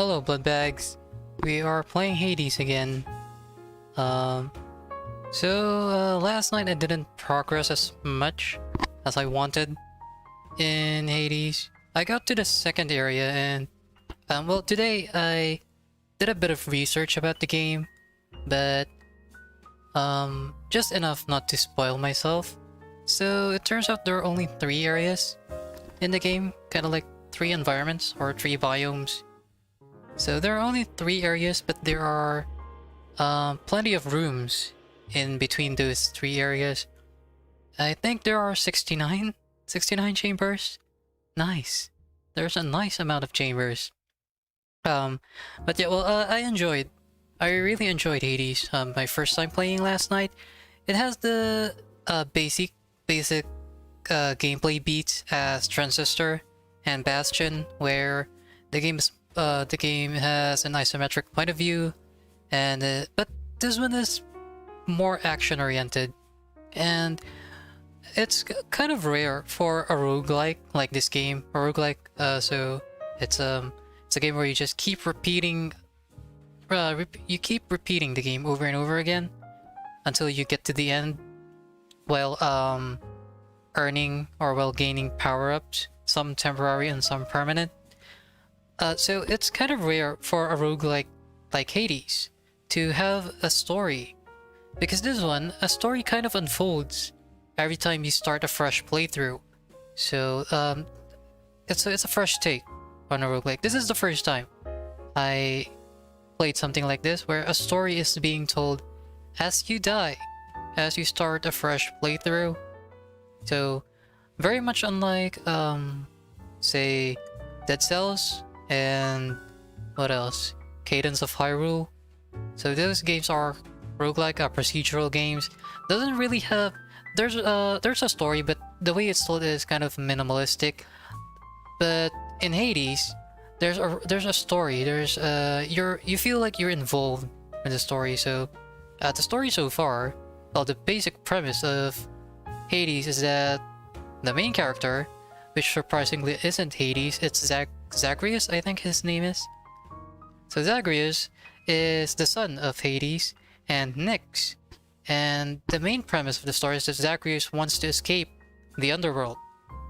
Hello, Bloodbags. We are playing Hades again. Um, last night I didn't progress as much as I wanted in Hades. I got to the second area and, well, today I did a bit of research about the game, but, just enough not to spoil myself. So it turns out there are only 3 areas in the game, kind of like 3 environments or 3 biomes. So there are only 3 areas, but there are plenty of rooms in between those 3 areas. I think there are 69 chambers. Nice. There's a nice amount of chambers. But yeah, well, I really enjoyed Hades. My first time playing last night. It has the basic gameplay beats as Transistor and Bastion, where the game has an isometric point of view, and but this one is more action oriented, and it's kind of rare for a roguelike like this game. So it's a game where you just keep repeating, the game over and over again until you get to the end, while gaining power-ups, some temporary and some permanent. So it's kind of rare for a roguelike like Hades to have a story, because this one, a story kind of unfolds every time you start a fresh playthrough. So it's a fresh take on a roguelike. This is the first time I played something like this, where a story is being told as you die, as you start a fresh playthrough. So very much unlike say Dead Cells and what else? Cadence of Hyrule. So those games are roguelike, procedural games. Doesn't really have, there's a story, but the way it's told is kind of minimalistic. But in Hades, there's a story. You feel like you're involved in the story. So the story so far, well, the basic premise of Hades is that the main character, which surprisingly isn't Hades, it's Zagreus, I think his name is. So Zagreus is the son of Hades and Nyx, and the main premise of the story is that Zagreus wants to escape the underworld.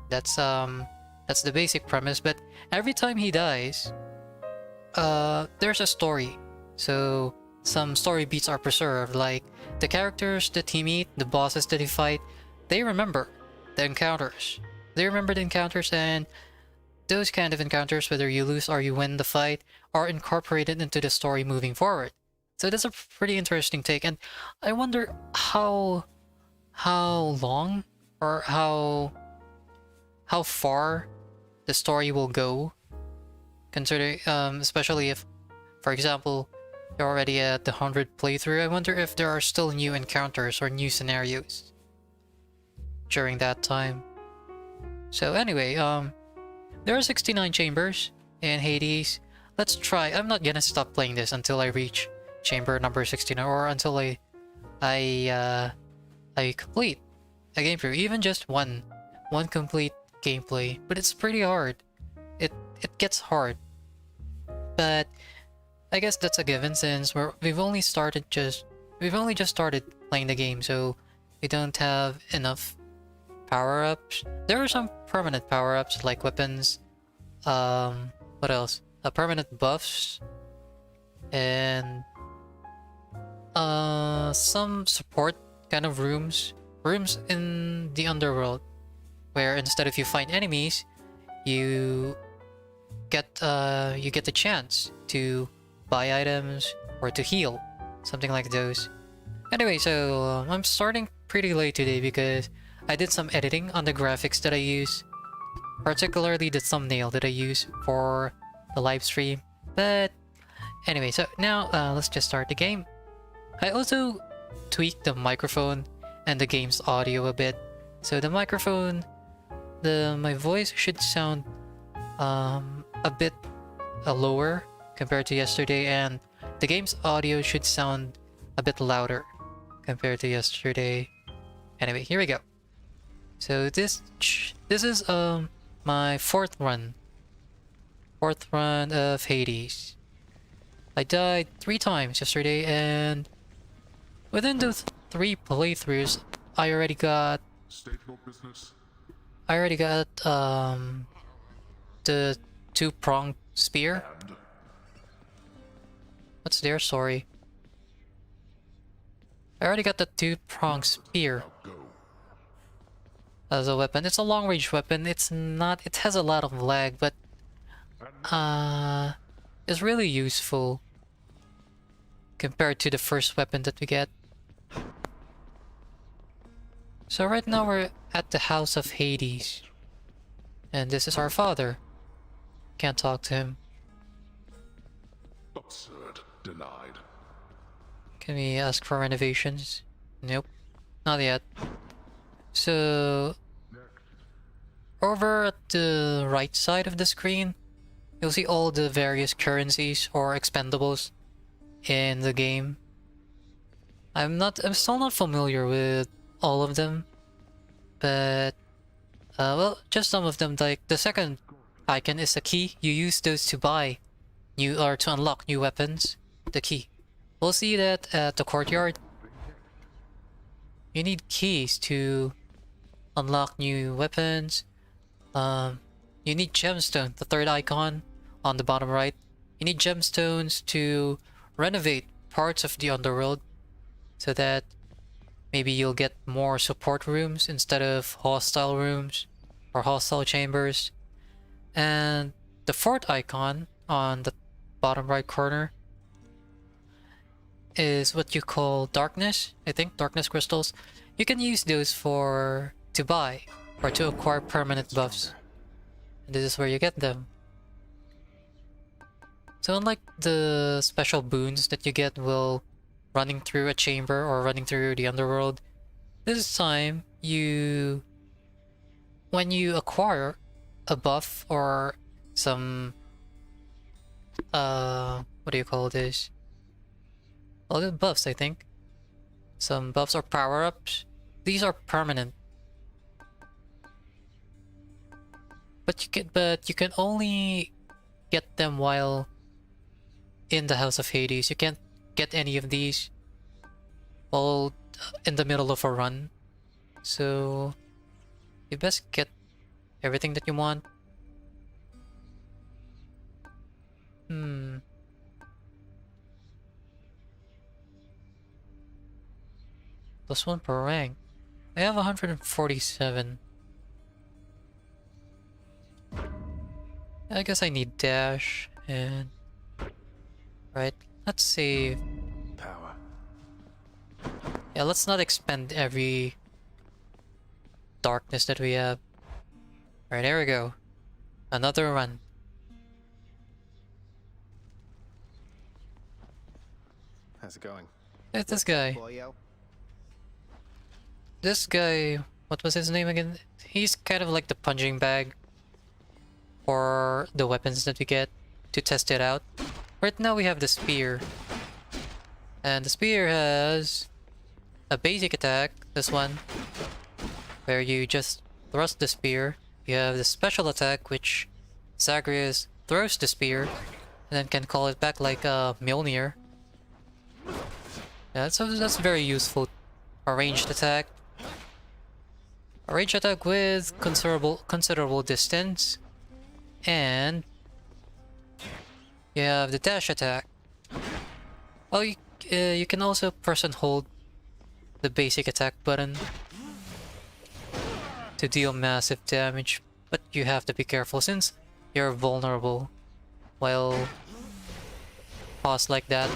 That's the basic premise. But every time he dies, there's a story. So some story beats are preserved, like the characters that he meet, the bosses that he fight, they remember the encounters. And those kind of encounters, whether you lose or you win the fight, are incorporated into the story moving forward. So that's a pretty interesting take, and I wonder how long or how far the story will go, considering especially if, for example, you're already at the 100 playthrough. I wonder if there are still new encounters or new scenarios during that time. So anyway, there are 69 chambers in Hades. Let's try. I'm not gonna stop playing this until I reach chamber number 69, or until I complete a game through, even just one complete gameplay. But it's pretty hard. It gets hard. But I guess that's a given, since we've only just started playing the game, so we don't have enough power-ups. There are some permanent power-ups like weapons, what else? Permanent buffs, and some support kind of rooms in the underworld, where instead of you find enemies, you get the chance to buy items or to heal, something like those. Anyway, so I'm starting pretty late today because I did some editing on the graphics that I use, particularly the thumbnail that I use for the live stream. But anyway, so now let's just start the game. I also tweaked the microphone and the game's audio a bit. So the microphone, my voice should sound a bit lower compared to yesterday, and the game's audio should sound a bit louder compared to yesterday. Anyway, here we go. So this is my fourth run of Hades. I died 3 times yesterday, and within those 3 playthroughs, I already got the 2-pronged spear. What's their story? I already got the 2-pronged spear as a weapon. It's a long-range weapon. It's not. It has a lot of lag, but it's really useful compared to the first weapon that we get. So right now we're at the House of Hades, and this is our father. Can't talk to him. Absurd. Denied. Can we ask for renovations? Nope, not yet. So over at the right side of the screen, you'll see all the various currencies or expendables in the game. I'm still not familiar with all of them, but well, just some of them. Like the second icon is a key. You use those to buy new or to unlock new weapons. The key. We'll see that at the courtyard. You need keys to unlock new weapons. You need gemstone, the third icon on the bottom right. You need gemstones to renovate parts of the underworld so that maybe you'll get more support rooms instead of hostile rooms or hostile chambers. And the fourth icon on the bottom right corner is what you call darkness. I think darkness crystals. You can use those to buy or to acquire permanent buffs. And this is where you get them. So unlike the special boons that you get while running through a chamber or running through the underworld, this time when you acquire a buff or some what do you call this? Well, the buffs, I think. Some buffs or power-ups. These are permanent. But you can only get them while in the House of Hades. You can't get any of these while in the middle of a run. So you best get everything that you want. +1 per rank. I have 147. I guess I need dash and... Right, let's save. Power. Yeah, let's not expend every darkness that we have. Alright, there we go. Another run. How's it going? It's this guy. Boyo? This guy, what was his name again? He's kind of like the punching bag for the weapons that we get to test it out. Right now we have the spear. And the spear has a basic attack, this one, where you just thrust the spear. You have the special attack, which Zagreus throws the spear and then can call it back like a Mjolnir. Yeah, so that's very useful. A ranged attack. A ranged attack with considerable distance. And you have the dash attack. Oh, you can also press and hold the basic attack button to deal massive damage, but you have to be careful since you're vulnerable while paused like that.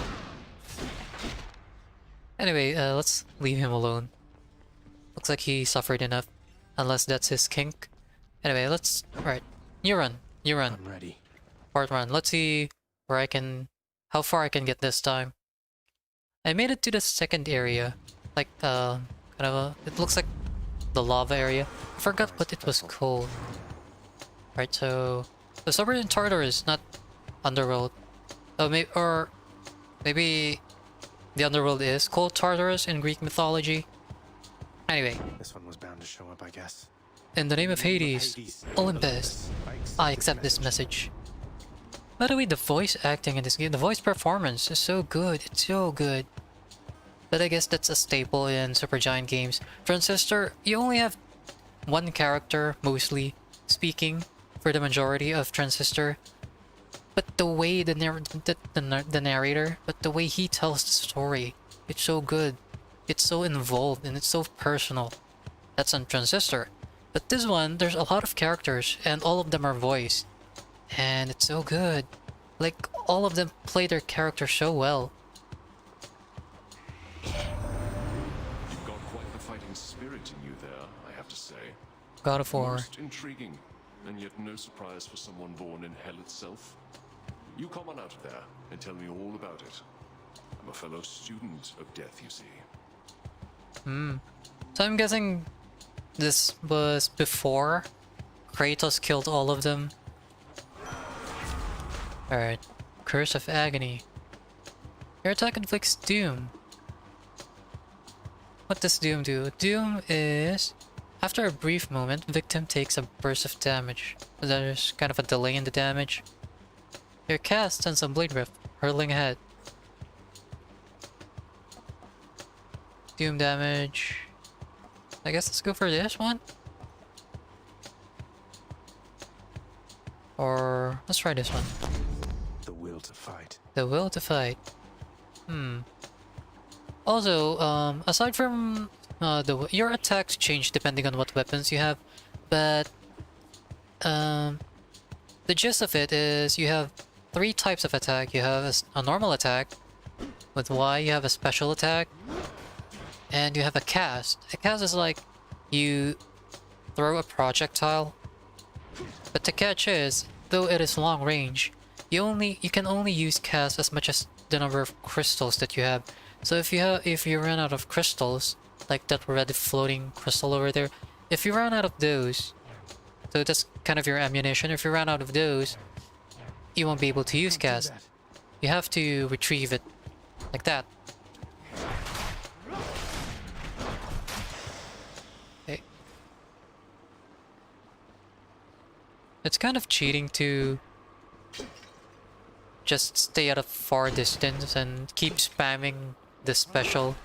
Anyway, let's leave him alone. Looks like he suffered enough, unless that's his kink. Anyway, let's... Right, you run. I'm ready. Part 1. Let's see where I can... how far I can get this time. I made it to the second area. Like, kind of a... It looks like the lava area. I forgot what it was called. Right, so... The suburb in Tartarus, not Underworld. Oh, maybe the Underworld is called Tartarus in Greek mythology. Anyway. This one was bound to show up, I guess. In the name of Hades, Olympus, I accept this message. By the way, the voice acting in this game, the voice performance is so good. It's so good. But I guess that's a staple in Supergiant games. Transistor, you only have one character, mostly, speaking for the majority of Transistor. But the way the narrator, but the way he tells the story, it's so good. It's so involved and it's so personal. That's on Transistor. But this one, there's a lot of characters and all of them are voiced. And it's so good. Like, all of them play their character so well. You've got quite the fighting spirit in you there, I have to say. God of War. Most intriguing, and yet no surprise for someone born in hell itself. You come on out of there and tell me all about it. I'm a fellow student of death, you see. So I'm guessing this was before Kratos killed all of them. Alright. Curse of Agony. Your attack inflicts doom. What does doom do? Doom is... After a brief moment, victim takes a burst of damage. There's kind of a delay in the damage. Your cast sends a blade rift, hurtling ahead. Doom damage. I guess let's go for this one. Or let's try this one. The will to fight. The will to fight. Also, aside from your attacks change depending on what weapons you have, but the gist of it is you have 3 types of attack. You have a normal attack. With Y, you have a special attack. And you have a cast. A cast is like you throw a projectile. But the catch is, though it is long range, you can only use cast as much as the number of crystals that you have. So if you run out of crystals, like that red floating crystal over there, if you run out of those, so that's kind of your ammunition. If you run out of those, you won't be able to use cast. You have to retrieve it, like that. Okay. It's kind of cheating to just stay at a far distance and keep spamming the special,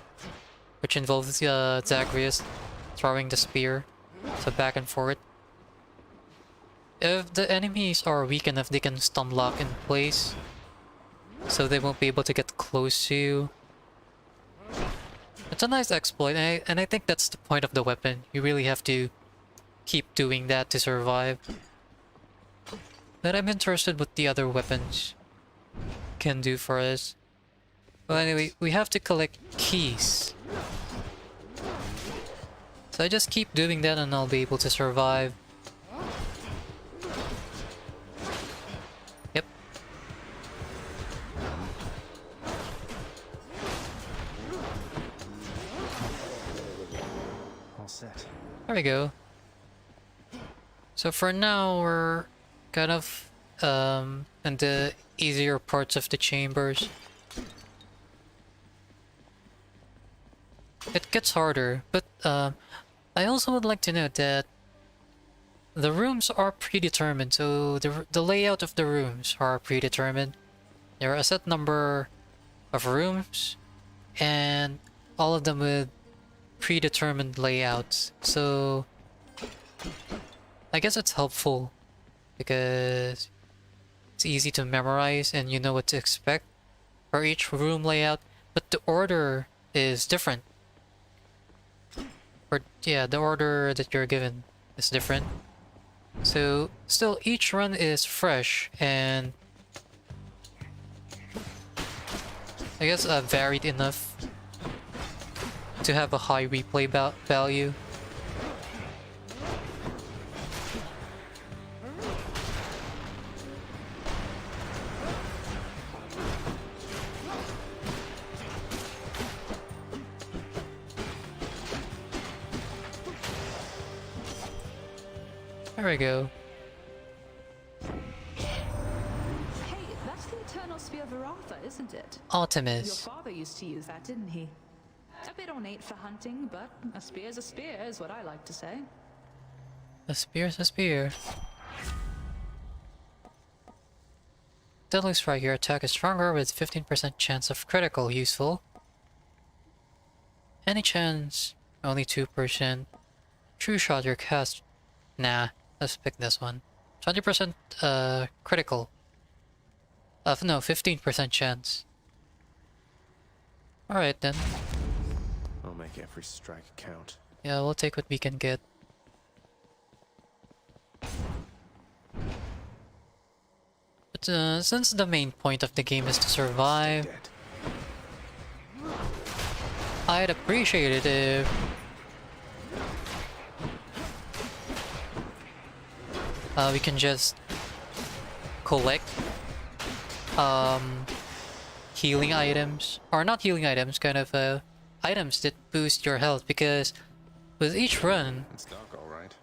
which involves Zagreus throwing the spear, so back and forth. If the enemies are weak enough, they can stun lock in place, so they won't be able to get close to you. It's a nice exploit, and I think that's the point of the weapon. You really have to keep doing that to survive. But I'm interested what the other weapons can do for us. Well, anyway, we have to collect keys. So I just keep doing that and I'll be able to survive. Yep. All set. There we go. So for now, we're kind of in the easier parts of the chambers. It gets harder, but I also would like to note that the rooms are predetermined, so the layout of the rooms are predetermined. There are a set number of rooms, and all of them with predetermined layouts. So I guess it's helpful because it's easy to memorize and you know what to expect for each room layout, but the order is different. Or yeah, the order that you're given is different. So still, each run is fresh and I guess varied enough to have a high replay value. There we go. Hey, that's the Eternal Spear of Arthur, isn't it? Your Artemis. father used to use that, didn't he? A bit ornate for hunting, but a spear's a spear, is what I like to say. A spear's a spear. Deadly Strike, your attack is stronger with 15% chance of critical. Useful. Any chance? Only 2%. True Shot, your cast. Nah, let's pick this one. 20% critical. No, 15% chance. Alright then. I'll make every strike count. Yeah, we'll take what we can get. But since the main point of the game is to survive, Dead. I'd appreciate it if we can just collect healing items, or not healing items, kind of items that boost your health, because with each run It's dark, all right.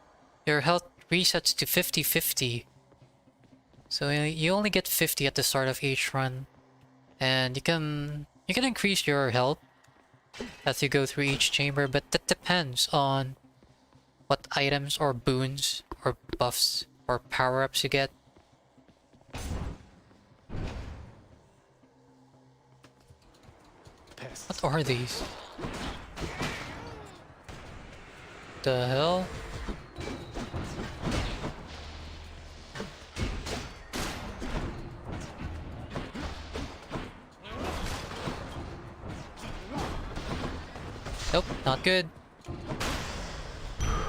your health resets to 50-50. So you only get 50 at the start of each run, and you can increase your health as you go through each chamber, but that depends on what items or boons or buffs or power-ups you get. Pests. What are these? The hell? Nope, not good.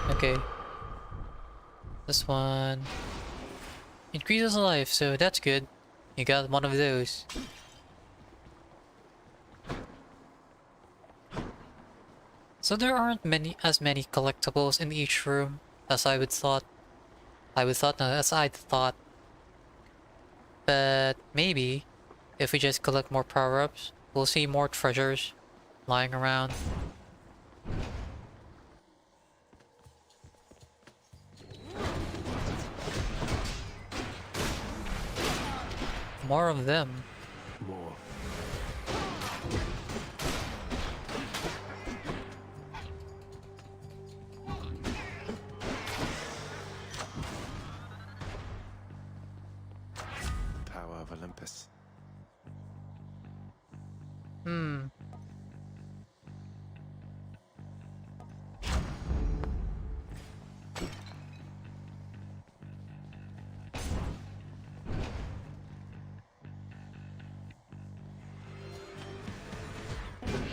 Okay. This one increases life, so that's good. You got one of those. So there aren't as many collectibles in each room as I would thought. As I'd thought. But maybe if we just collect more power-ups, we'll see more treasures lying around. More of them. More. The power of Olympus.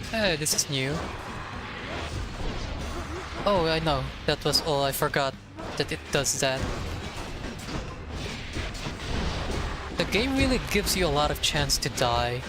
Hey, this is new. Oh, I know. That was all. I forgot that it does that. The game really gives you a lot of chance to die.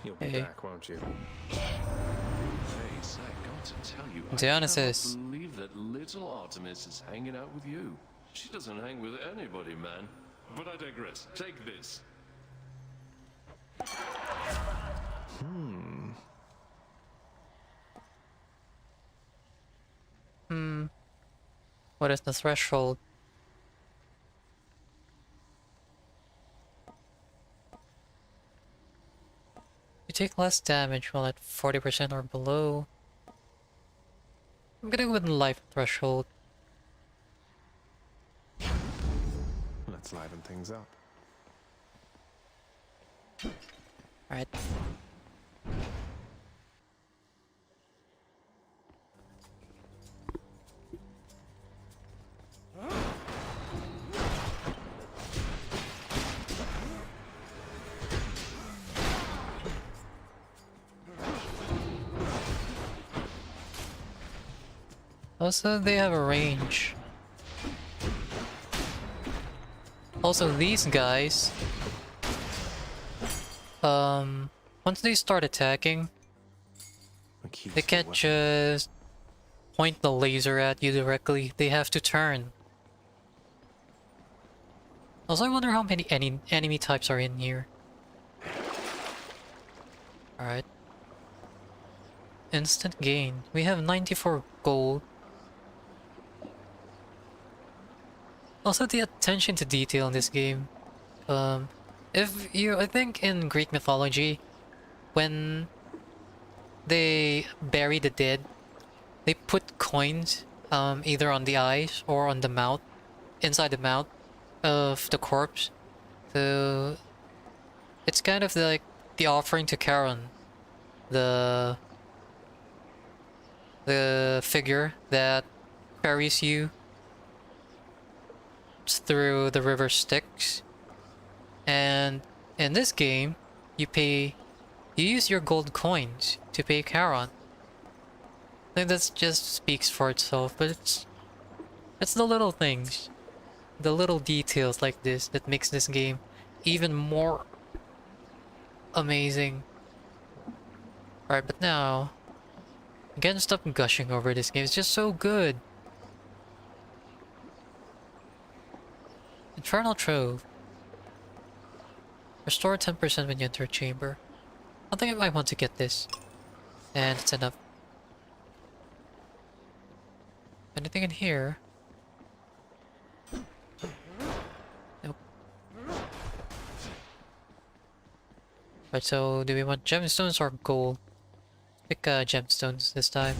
You'll be Hey. back, won't you? Face, I got to tell you, Dionysus. I cannot believe that little Artemis is hanging out with you. She doesn't hang with anybody, man. But I digress. Take this. What is the threshold? You take less damage while at 40% or below. I'm gonna go with the life threshold. Let's liven things up. Alright. Also, they have a range. Also, these guys, once they start attacking, A key they to can't weapon. just point the laser at you directly. They have to turn. Also, I wonder how many enemy types are in here. Alright. Instant gain. We have 94 gold. Also, the attention to detail in this game. If you, I think in Greek mythology, when they bury the dead, they put coins, either on the eyes or on the mouth, inside the mouth of the corpse. So it's kind of like the offering to Charon, the figure that carries you through the river Styx. And in this game, you use your gold coins to pay Charon. I think that just speaks for itself, but it's the little things, the little details like this that makes this game even more amazing. Alright, but now, again, stop gushing over this game. It's just so good. Infernal Trove. Restore 10% when you enter a chamber. I think I might want to get this. And it's enough. Anything in here? Nope. Right, so do we want gemstones or gold? Pick gemstones this time.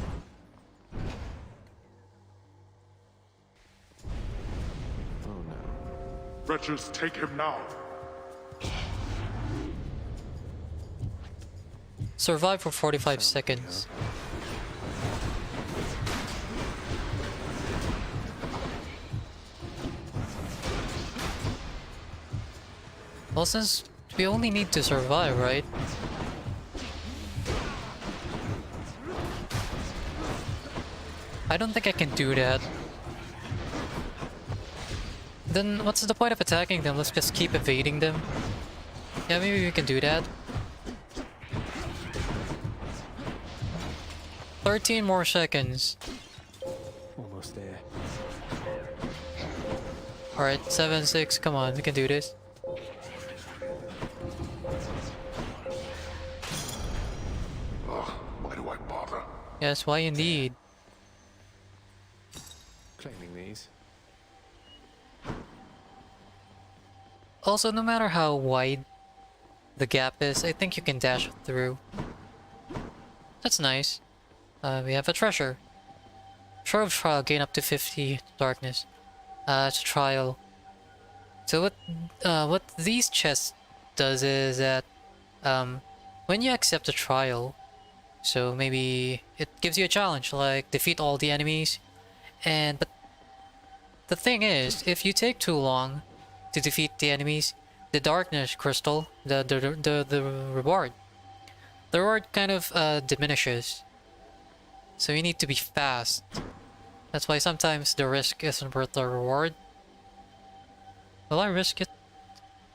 Oh no. Wretches, take him now. Survive for 45 seconds. Well, since we only need to survive, right? I don't think I can do that. Then what's the point of attacking them? Let's just keep evading them. Yeah, maybe we can do that. 13 more seconds. Almost there. Alright, 7, 6, come on, we can do this. Ugh, why do I bother? Yes, why indeed? Claiming these. Also, no matter how wide the gap is, I think you can dash through. That's nice. We have a treasure. Trove trial, gain up to 50 darkness. It's a trial. So what these chests does is that when you accept a trial, so maybe it gives you a challenge like defeat all the enemies, but the thing is, if you take too long to defeat the enemies, the darkness crystal, the reward kind of diminishes. So you need to be fast. That's why sometimes the risk isn't worth the reward. Will I risk it?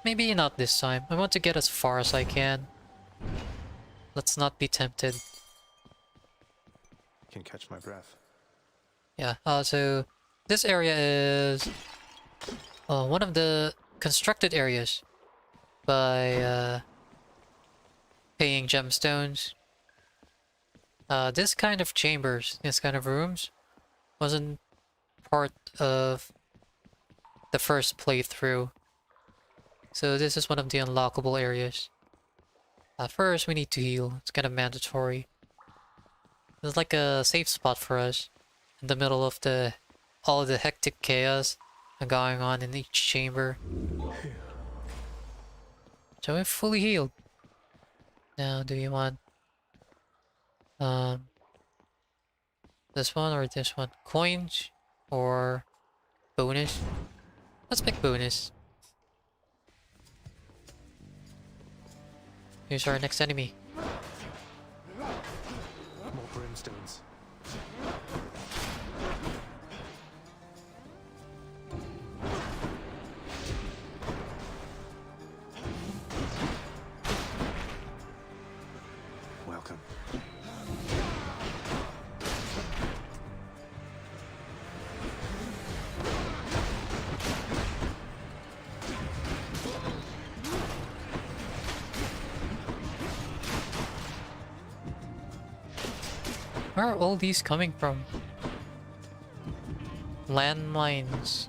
Maybe not this time. I want to get as far as I can. Let's not be tempted. Can catch my breath. Yeah, so this area is one of the constructed areas by paying gemstones. This kind of chambers, this kind of rooms, wasn't part of the first playthrough. So this is one of the unlockable areas. First, we need to heal. It's kind of mandatory. It's like a safe spot for us in the middle of all the hectic chaos going on in each chamber. So we're fully healed. Now, do you want this one or this one? Coins or bonus? Let's pick bonus. Here's our next enemy. More brimstones. Welcome. Where are all these coming from? Landmines.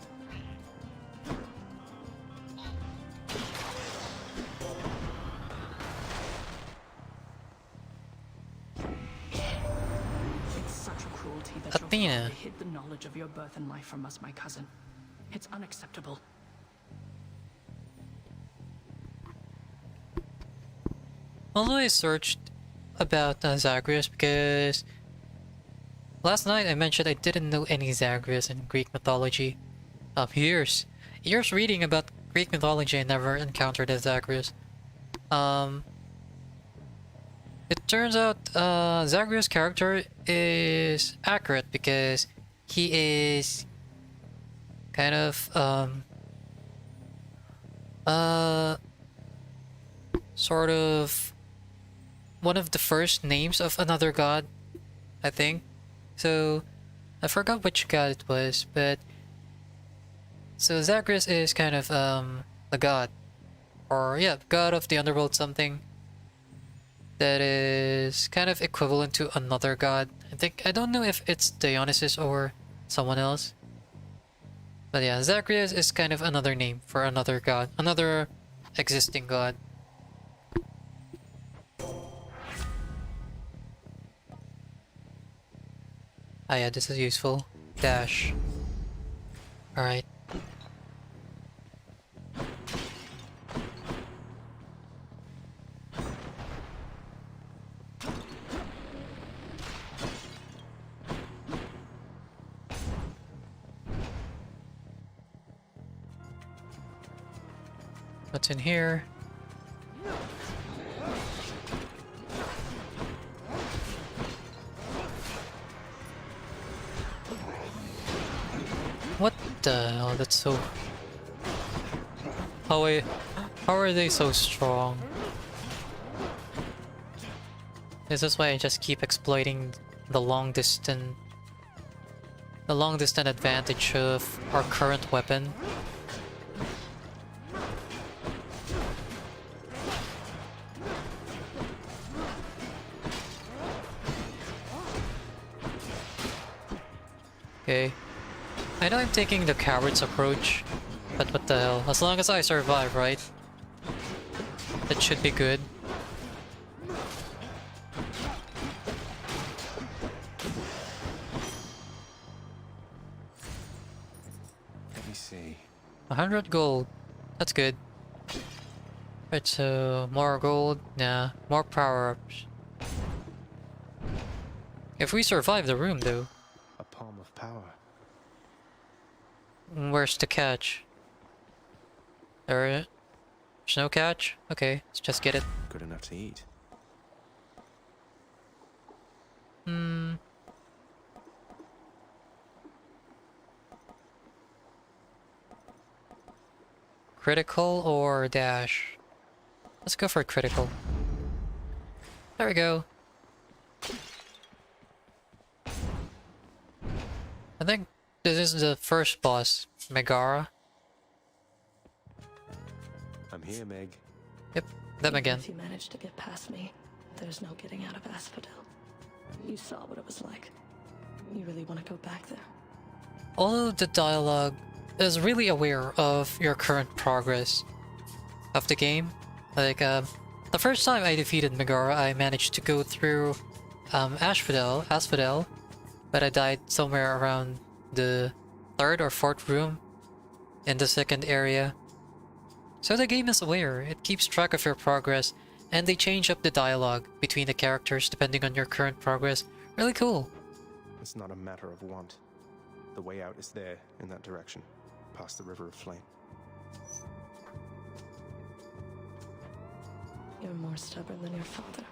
cruelty that your Athena. father hid the knowledge of your birth and life from us, my cousin. It's unacceptable. Although I searched about Zagreus because last night I mentioned I didn't know any Zagreus in Greek mythology. Years reading about Greek mythology, I never encountered a Zagreus. It turns out Zagreus' character is accurate because he is kind of sort of one of the first names of another god, I think. So I forgot which god it was, but so Zagreus is kind of a god, or yeah, god of the underworld, something that is kind of equivalent to another god. I don't know if it's Dionysus or someone else, but yeah, Zagreus is kind of another name for another god, another existing god. Ah yeah, this is useful. Dash. Alright. What's in here? What the hell? That's so... How are they so strong? This is why I just keep exploiting the long distance advantage of our current weapon. Okay. I know I'm taking the coward's approach, but what the hell? As long as I survive, right? That should be good. Let me see. 100 gold. That's good. Right, so more gold. Nah, more power-ups. If we survive the room, though. A palm of power. Where's the catch? There's no catch? Okay, let's just get it. Good enough to eat. Critical or dash? Let's go for critical. There we go. I think this is the first boss, Megara. I'm here, Meg. Yep, them again. If you manage to get past me, there's no getting out of Asphodel. You saw what it was like. You really want to go back there? Although the dialogue is really aware of your current progress of the game. Like, the first time I defeated Megara, I managed to go through Asphodel, but I died somewhere around the 3rd or 4th room in the 2nd area. So the game is aware, it keeps track of your progress, and they change up the dialogue between the characters depending on your current progress. Really cool. It's not a matter of want. The way out is there, in that direction, past the River of Flame. You're more stubborn than your father.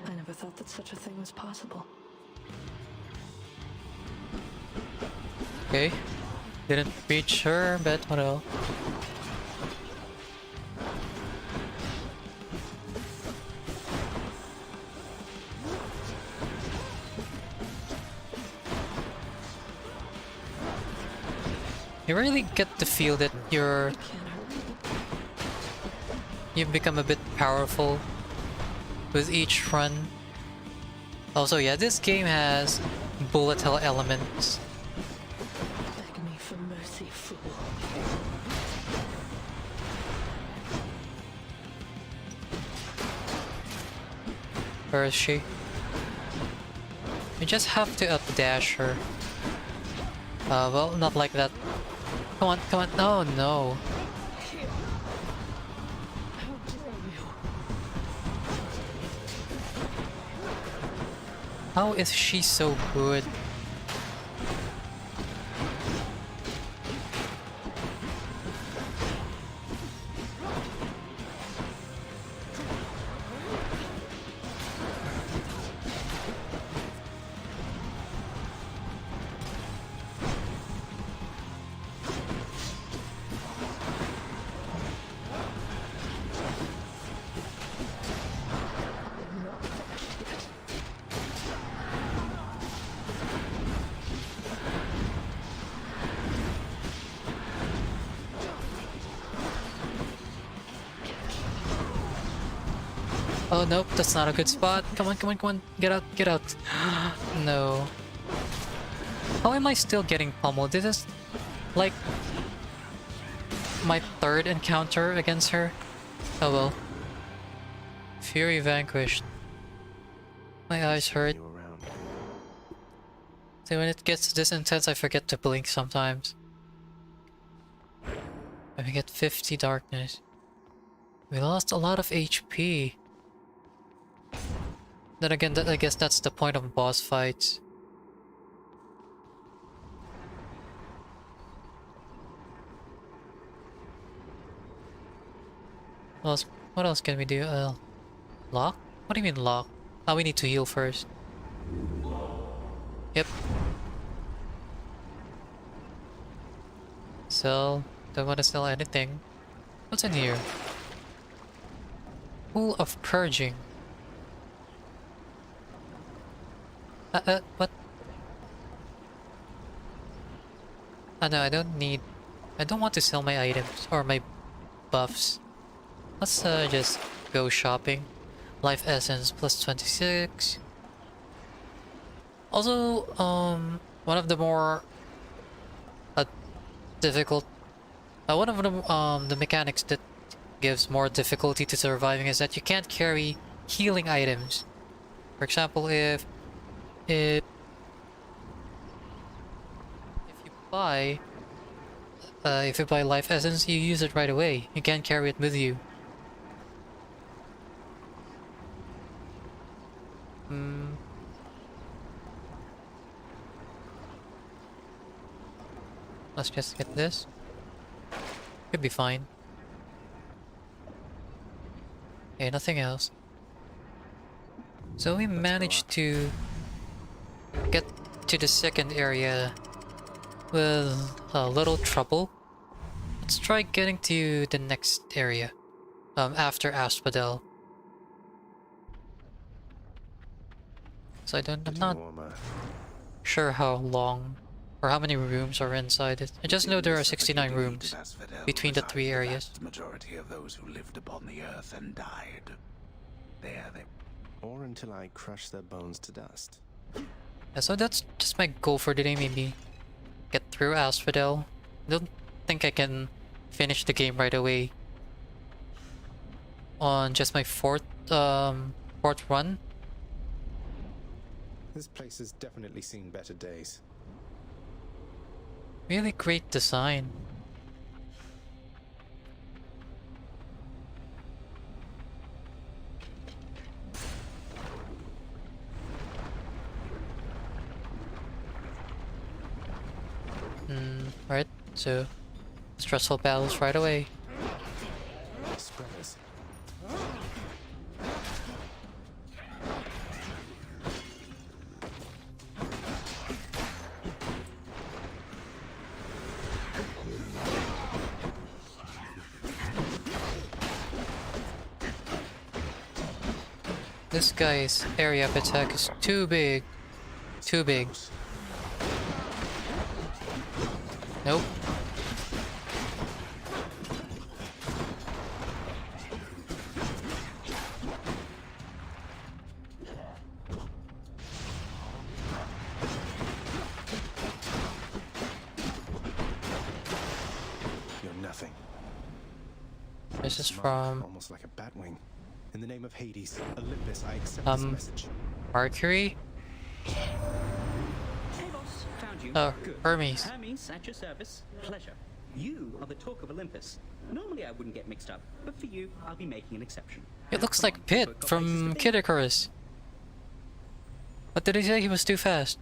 I never thought that such a thing was possible. Okay. Didn't reach her, but what else? You really get the feel that you've become a bit powerful with each run. Also, yeah, this game has bullet hell elements. Beg me for mercy, fool. Where is she? You just have to updash her. Well, not like that. Come on, come on. Oh no. How is she so good? Oh nope, that's not a good spot. Come on, come on, come on. Get out, get out. No. How am I still getting pummeled? This is like my third encounter against her. Oh well. Fury vanquished. My eyes hurt. You around. See, when it gets this intense, I forget to blink sometimes. I get 50 darkness. We lost a lot of HP. Then again, I guess that's the point of boss fights. What else can we do? Lock? What do you mean lock? Oh, we need to heal first. Yep. Sell. Don't want to sell anything. What's in here? Pool of Purging. What? No, I don't want to sell my items or my buffs. Let's just go shopping. Life Essence plus 26. Also, one of the more difficult, one of the mechanics that gives more difficulty to surviving is that you can't carry healing items. For example, if you buy Life Essence, you use it right away. You can't carry it with you. Let's just get this. Could be fine. Okay, nothing else. So we managed to get to the second area with a little trouble. Let's try getting to the next area after Asphodel. So I'm not sure how long or how many rooms are inside it. I just know there are 69 rooms between the three areas. The majority of those who lived upon the earth and died. There they... Or until I crush their bones to dust. Yeah, so that's just my goal for today, maybe. Get through Asphodel. I don't think I can finish the game right away. On just my fourth run. This place has definitely seen better days. Really great design. Right, so stressful battles right away. Spreaders. This guy's area of attack is too big. Too big. Nope. You're nothing. This is Smart, from almost like a batwing. In the name of Hades, Olympus, I accept this message. Mercury. you? Oh, Good. Hermes. Hermes, at your service. Pleasure. You are the talk of Olympus. Normally I wouldn't get mixed up, but for you, I'll be making an exception. It looks Come like on, Pit we've got from places to Kid be. Icarus. What did he say? He was too fast.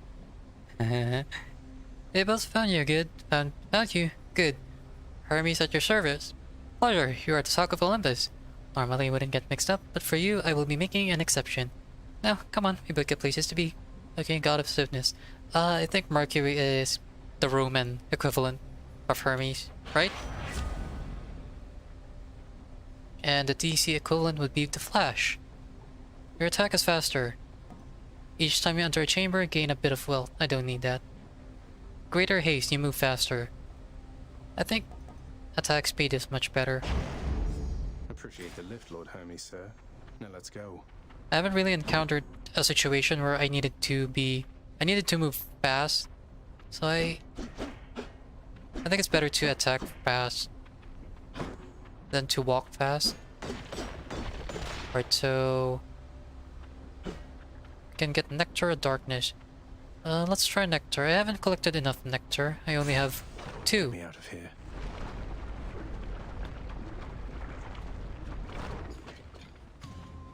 They both found you, good. Found you, good. Hermes at your service. Pleasure, you are the talk of Olympus. Normally I wouldn't get mixed up, but for you I will be making an exception. Now, come on, we both get places to be. Okay, god of swiftness. I think Mercury is the Roman equivalent of Hermes, right? And the DC equivalent would be the Flash. Your attack is faster. Each time you enter a chamber, gain a bit of wealth. I don't need that. Greater haste, you move faster. I think attack speed is much better. Appreciate the lift, Lord Hermes, sir. Now let's go. I haven't really encountered a situation where I needed to move fast. So I think it's better to attack fast than to walk fast. Right, so I can get Nectar of Darkness. Let's try Nectar. I haven't collected enough Nectar. I only have 2. Get me out of here.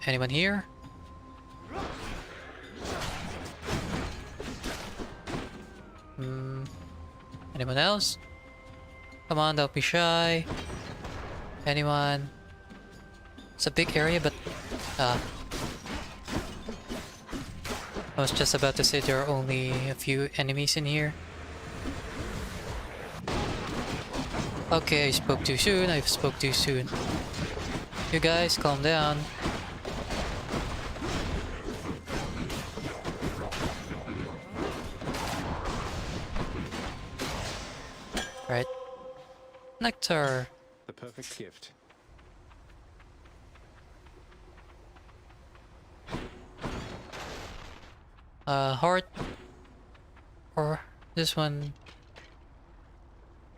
Anyone here? Anyone else? Come on, don't be shy. Anyone? It's a big area, but I was just about to say there are only a few enemies in here. Okay, I spoke too soon. I spoke too soon. You guys, calm down. Right. Nectar. The perfect gift. Heart. Or this one.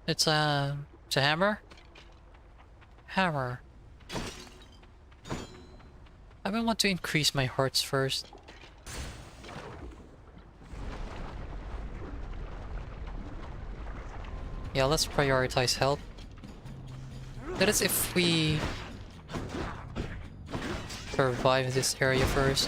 It's a hammer? Hammer. I will want to increase my hearts first. Yeah, let's prioritize health. That is if we survive this area first.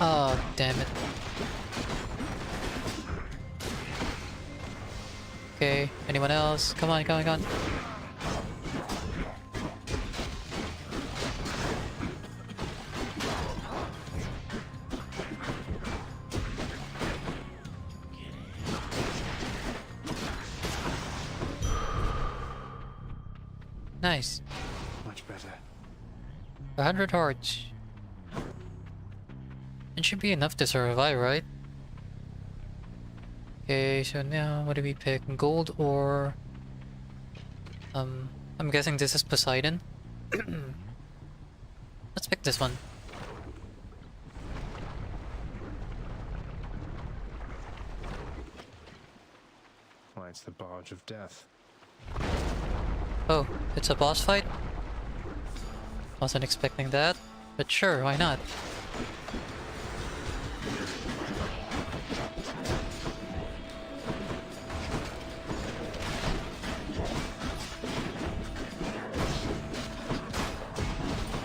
Oh, damn it. Okay, anyone else? Come on, come on, come on. Nice. Much better. 100 hearts. It should be enough to survive, right? Okay, so now what do we pick? Gold or... I'm guessing this is Poseidon. Let's pick this one. Why, it's the barge of death. Oh, it's a boss fight? Wasn't expecting that, but sure, why not?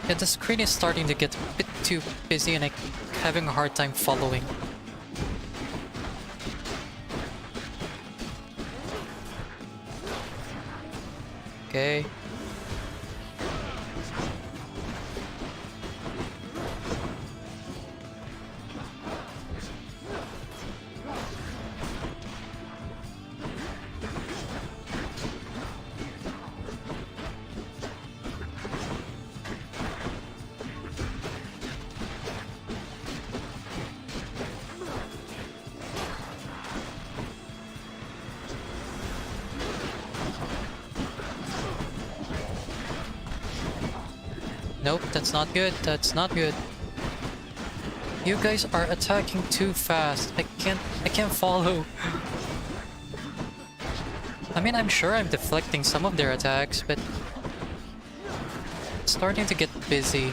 Yeah, the screen is starting to get a bit too busy and I'm having a hard time following. Okay. Nope, that's not good. That's not good. You guys are attacking too fast. I can't follow. I mean, I'm sure I'm deflecting some of their attacks, but it's starting to get busy.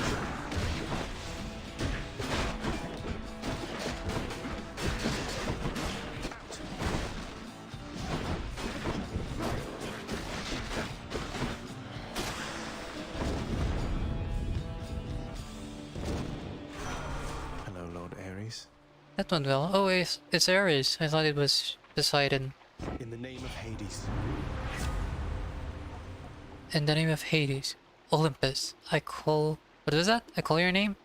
Hello, Lord Ares. That went well. Oh, it's Ares. I thought it was Poseidon. In the name of Hades, In the name of Hades. Olympus. I call... What was that? I call your name?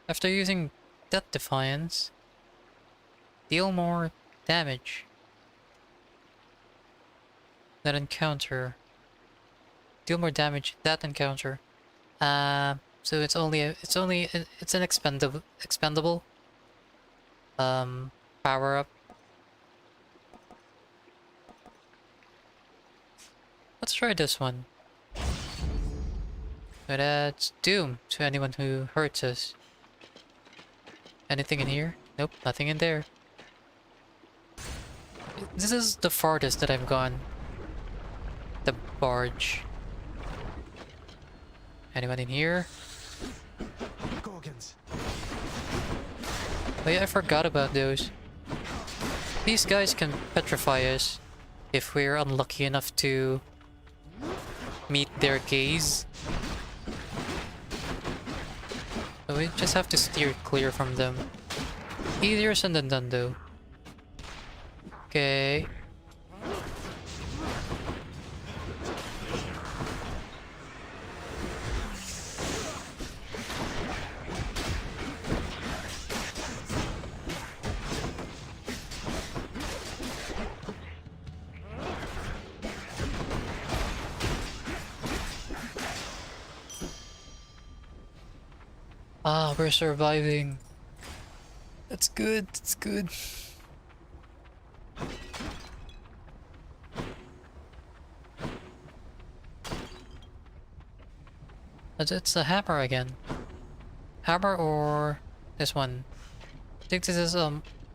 After using Death Defiance, deal more damage. That encounter. Deal more damage that encounter. So it's an expendable power up. Let's try this one. It adds doom to anyone who hurts us. Anything in here? Nope, nothing in there. This is the farthest that I've gone. The barge. Anyone in here? Gorgons. Oh yeah, I forgot about those. These guys can petrify us if we're unlucky enough to meet their gaze. So we just have to steer clear from them. Easier said than done though. Okay. Ah, we're surviving. That's good, that's good. It's the hammer again. Hammer or this one? I think this is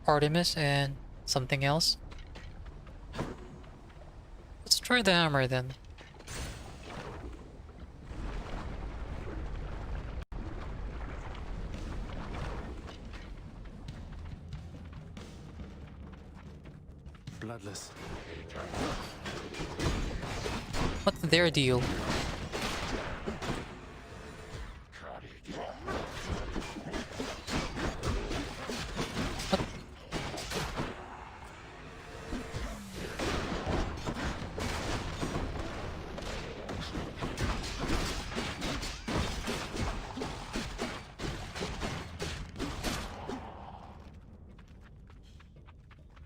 Artemis and something else. Let's try the hammer then. Bloodless. What's their deal?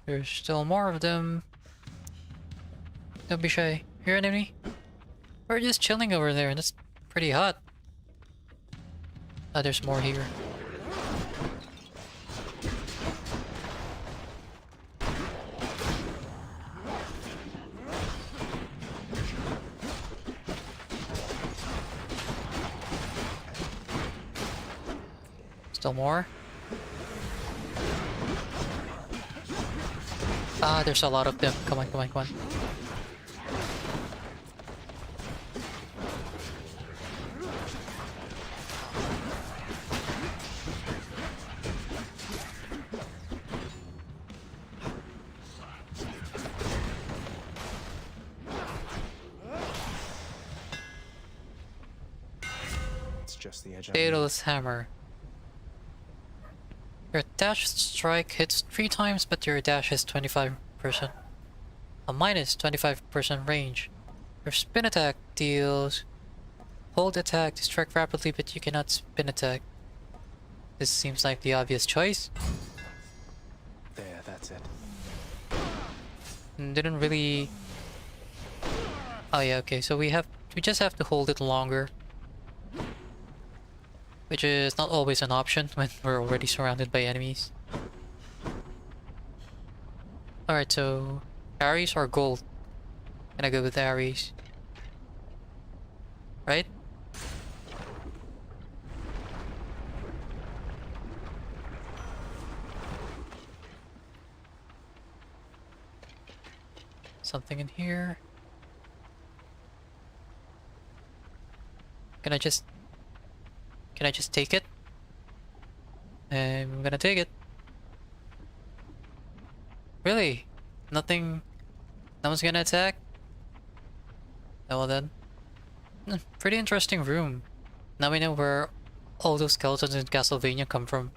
There's still more of them. Don't be shy. You're an enemy? We're just chilling over there, and it's pretty hot. Ah, there's more here. Still more? Ah, there's a lot of them. Come on, come on, come on. It's just the edge. Daedalus Hammer. Your dash strike hits 3 times, but your dash is 25%. A minus 25% range. Your spin attack deals hold attack to strike rapidly, but you cannot spin attack. This seems like the obvious choice. There, that's it. Didn't really... Oh yeah, okay, so we just have to hold it longer. Which is not always an option when we're already surrounded by enemies. Alright, so Ares or gold? Gonna go with Ares. Right? Something in here. Can I just take it? I'm gonna take it. Really? Nothing? No one's gonna attack? Oh, well then. Pretty interesting room. Now we know where all those skeletons in Castlevania come from.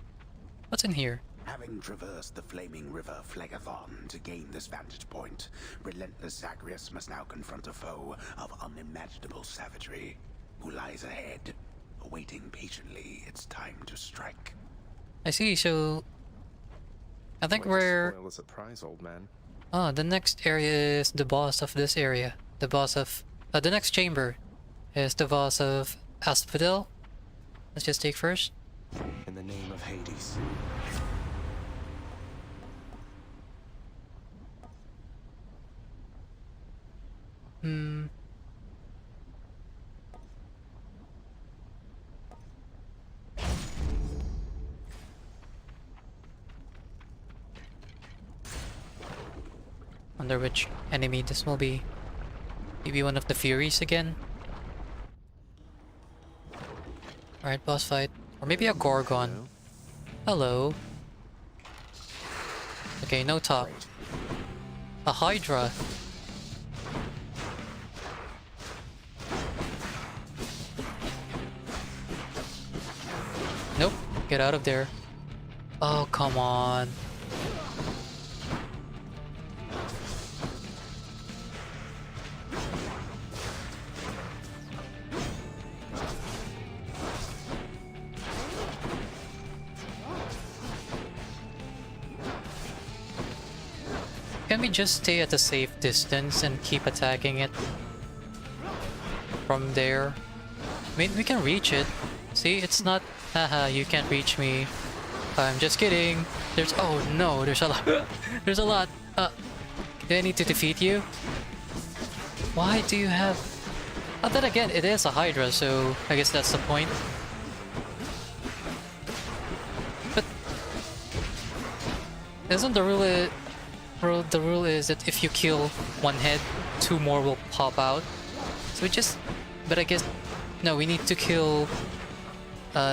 What's in here? Having traversed the flaming river Phlegathon to gain this vantage point, relentless Zagreus must now confront a foe of unimaginable savagery, who lies ahead, awaiting patiently its time to strike. I see, so... I think Why we're... spoil the surprise, old man. Oh, the next area is the boss of this area. The boss of... the next chamber is the boss of Asphodel. Let's just take first. In the name of Hades. Wonder which enemy this will be. Maybe one of the Furies again? Alright, boss fight. Or maybe a Gorgon. Hello. Okay, no top. A Hydra. Nope, get out of there. Oh, come on. Can we just stay at a safe distance and keep attacking it from there? I mean, we can reach it. See, it's not... Haha, you can't reach me. I'm just kidding. There's... Oh no, there's a lot. There's a lot. Do I need to defeat you? Why do you have... Oh, then again, it is a Hydra, so I guess that's the point. But... Isn't the rule... The rule is that if you kill one head, two more will pop out. So we just... But I guess... No, we need to kill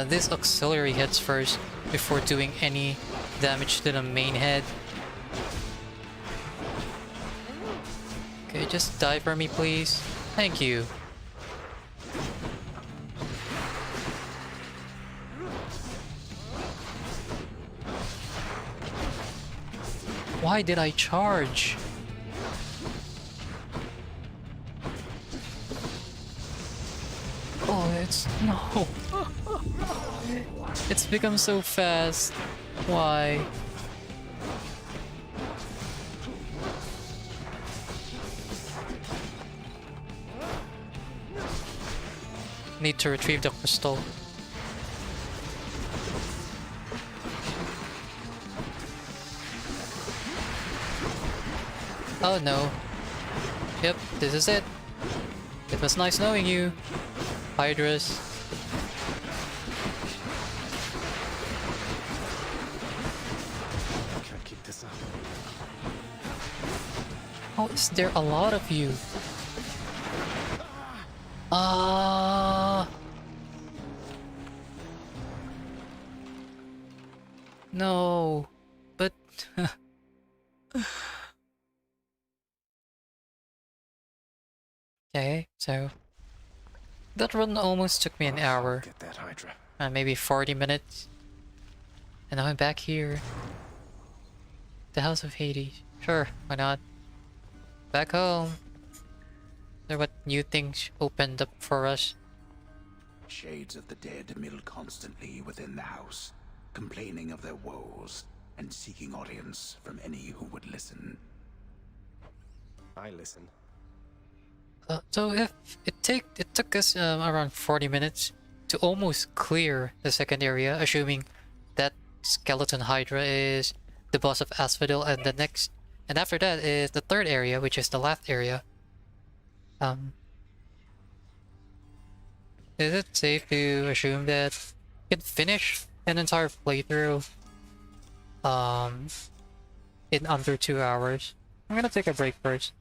these auxiliary heads first before doing any damage to the main head. Okay, just die for me, please. Thank you. Why did I charge? Oh, it's... No. It's become so fast. Why? Need to retrieve the crystal. Oh no. Yep, this is it. It was nice knowing you, Hydras. Can't keep this up. How is there a lot of you? No, but okay, so that run almost took me an hour, Get that Hydra. maybe 40 minutes, and now I'm back here. The House of Hades. Sure, why not? Back home. There what new things opened up for us. Shades of the dead mill constantly within the house, complaining of their woes and seeking audience from any who would listen. I listen. So if it took us around 40 minutes to almost clear the second area, assuming that skeleton Hydra is the boss of Asphodel, and after that is the third area, which is the last area. Is it safe to assume that you can finish an entire playthrough in under 2 hours? I'm gonna take a break first.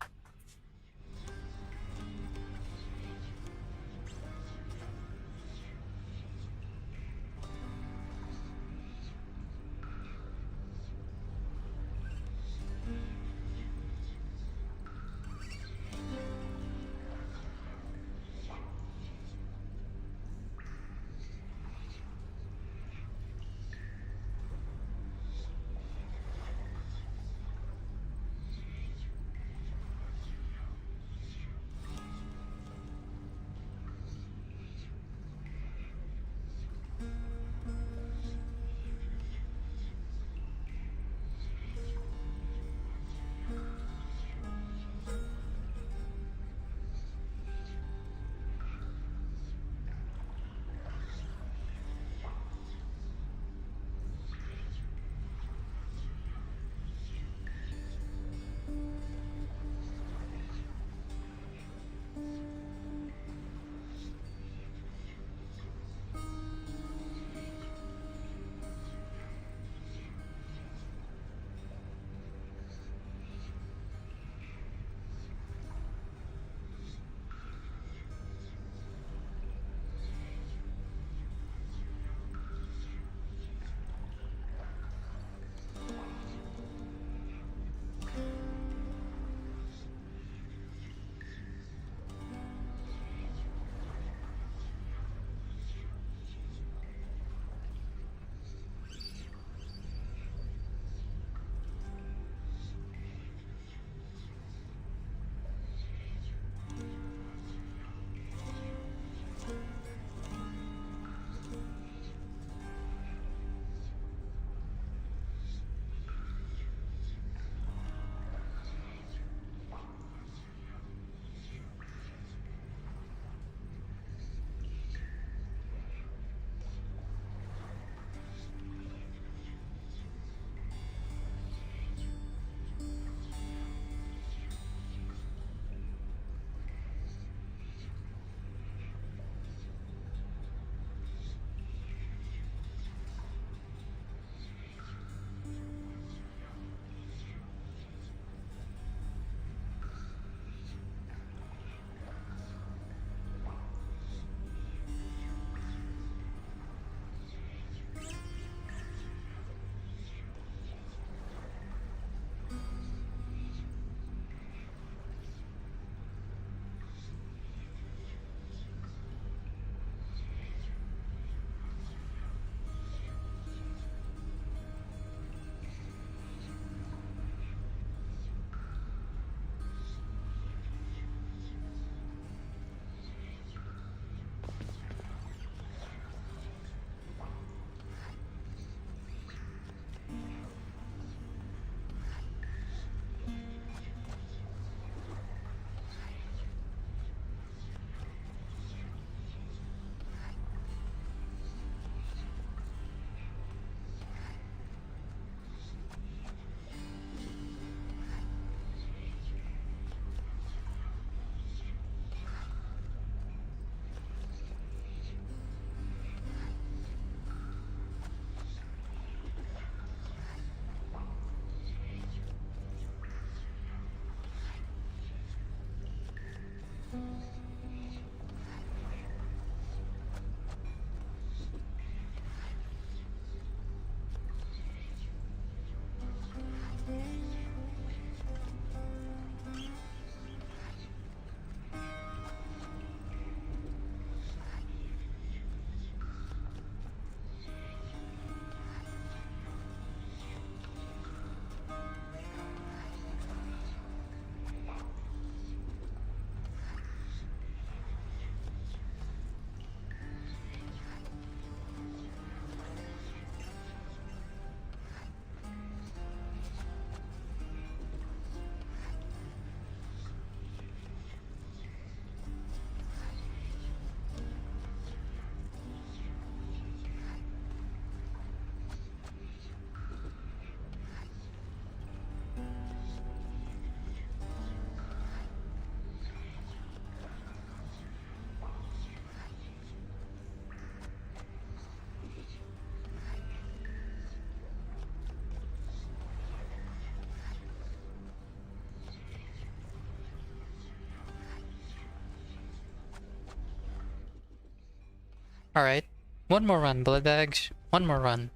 Alright. One more run, Bloodbags. One more run.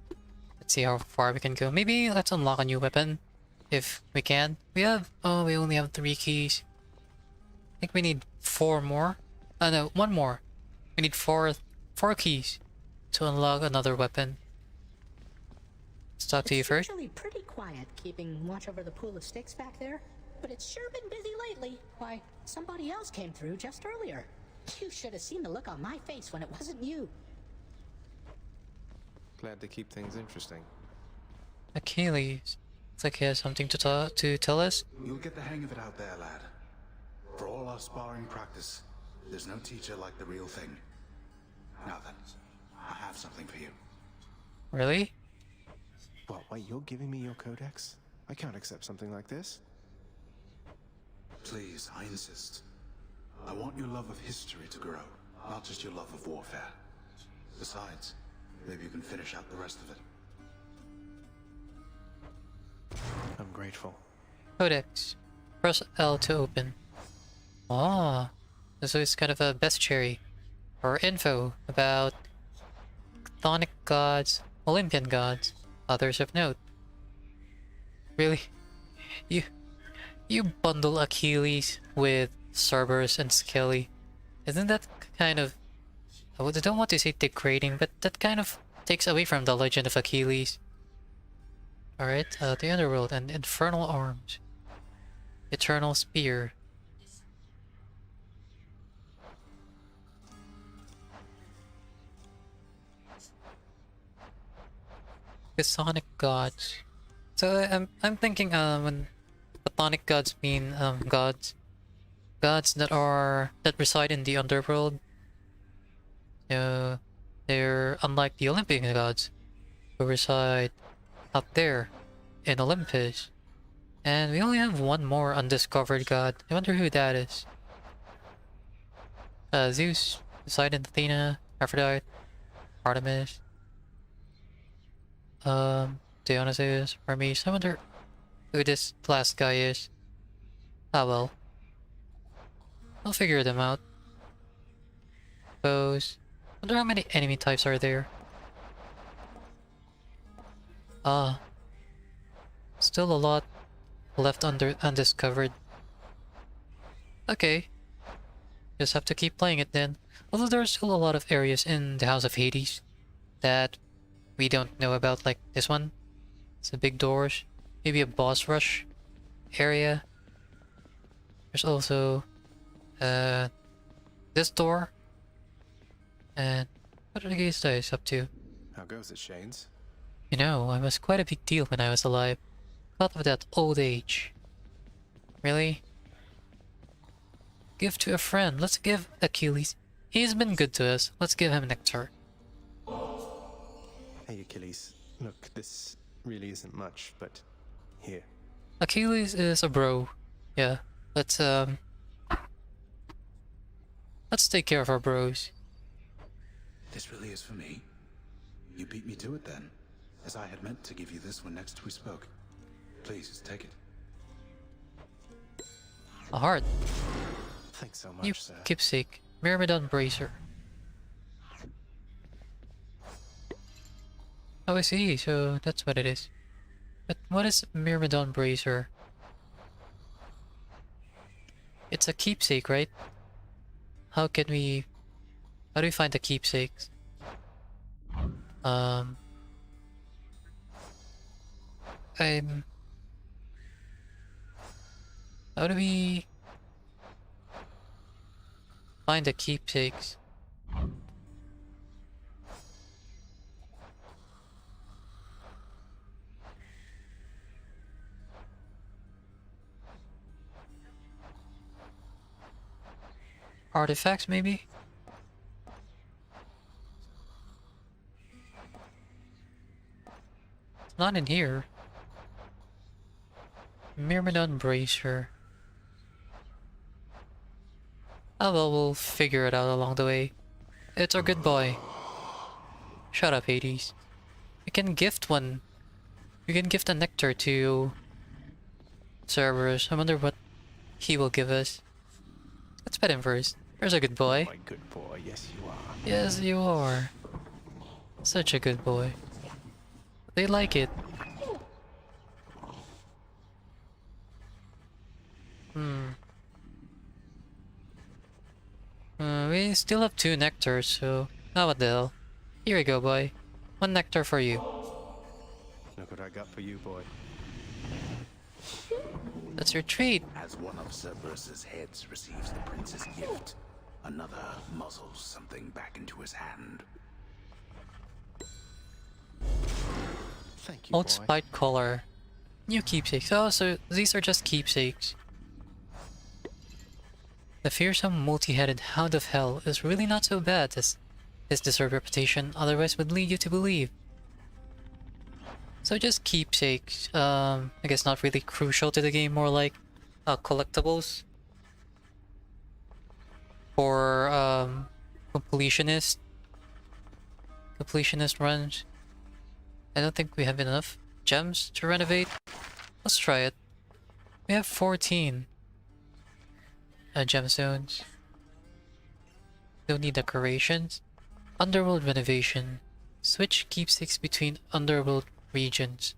Let's see how far we can go. Maybe let's unlock a new weapon. If we can. We only have 3 keys. I think we need 4 more. No, 1 more. We need 4 keys to unlock another weapon. Let's talk to you first. It's usually pretty quiet keeping watch over the pool of sticks back there, but it's sure been busy lately. Why, somebody else came through just earlier. You should have seen the look on my face when it wasn't you. Glad to keep things interesting. Achilles. It's like he has something to tell us. You'll get the hang of it out there, lad. For all our sparring practice, there's no teacher like the real thing. Now then, I have something for you. Really? What, wait, you're giving me your codex? I can't accept something like this. Please, I insist. I want your love of history to grow, not just your love of warfare. Besides, maybe you can finish out the rest of it. I'm grateful. Codex. Press L to open. Ah, this is kind of a bestiary or info about chthonic gods, Olympian gods, others of note. Really? You bundle Achilles with Cerberus and Skelly. Isn't that kind of... I don't want to say degrading, but that kind of takes away from the legend of Achilles. Alright, the Underworld and Infernal Arms. Eternal Spear. Chthonic gods. So I'm thinking when chthonic gods mean gods that reside in the underworld. They're unlike the Olympian gods who reside up there in Olympus. And we only have one more undiscovered god. I wonder who that is. Zeus, Poseidon, Athena, Aphrodite, Artemis. Dionysus, Hermes. I wonder who this last guy is. Ah well. I'll figure them out. Wonder how many enemy types are there. Still a lot left undiscovered. Okay. Just have to keep playing it then. Although there's still a lot of areas in the House of Hades that we don't know about, like this one. It's the big doors. Maybe a boss rush area. There's also this door. And what are these guys up to? How goes it, Shanes? You know, I was quite a big deal when I was alive. Thought of that old age. Really? Give to a friend. Let's give Achilles. He's been good to us. Let's give him nectar. Hey, Achilles. Look, this really isn't much, but here. Achilles is a bro. Yeah. Let's take care of our bros. This really is for me? You beat me to it then, as I had meant to give you this when next we spoke. Please, take it. A heart. Thanks so much, You sir. keepsake. Myrmidon Bracer. Oh, I see. So that's what it is. But what is Myrmidon Bracer? It's a keepsake, right? How do we find the keepsakes? How do we find the keepsakes? Artifacts, maybe? It's not in here. Myrmidon Bracer. Oh well, we'll figure it out along the way. It's our good boy. Shut up, Hades. We can gift one. We can gift a nectar to Cerberus. I wonder what he will give us. Let's pet him first. There's a good boy. My good boy, yes you are. Yes, you are. Such a good boy. They like it. We still have 2 nectars, so... Oh, what the hell. Here you go, boy. 1 nectar for you. Look what I got for you, boy. That's your treat. As one of Cerberus's heads receives the prince's gift, another muzzles something back into his hand. Thank you, Old boy. spite collar. New keepsakes. Oh, so these are just keepsakes. The fearsome multi-headed Hound of Hell is really not so bad as his deserved reputation otherwise would lead you to believe. So just keepsakes. I guess not really crucial to the game, more like collectibles for completionist runs. I don't think we have enough gems to renovate. Let's try it. We have 14 gemstones. Don't need decorations. Underworld renovation. Switch keepsakes between underworld regions.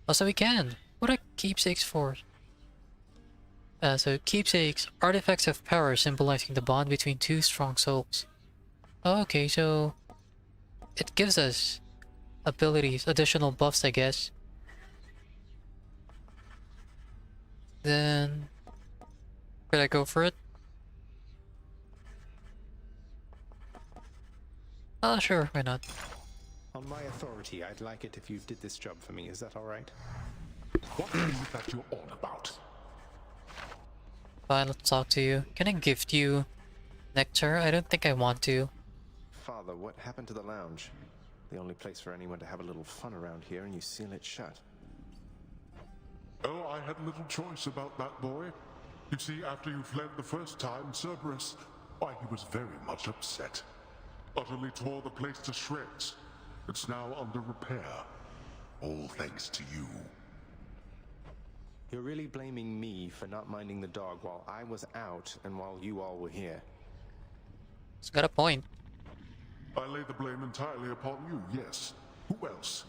Also, we can. What are keepsakes for? So keepsakes, artifacts of power symbolizing the bond between 2 strong souls. Oh, okay, so it gives us abilities, additional buffs, I guess. Then could I go for it? Sure, why not? On my authority, I'd like it if you did this job for me. Is that alright? What is it that you're on about? Fine, let's talk to you. Can I gift you nectar? I don't think I want to. Father, what happened to the lounge? The only place for anyone to have a little fun around here, and you seal it shut. Oh, I had little choice about that boy. You see, after you fled the first time, Cerberus, why, he was very much upset. Utterly tore the place to shreds. It's now under repair. All thanks to you. You're really blaming me for not minding the dog while I was out and while you all were here. It's got a point. I lay the blame entirely upon you, yes. Who else?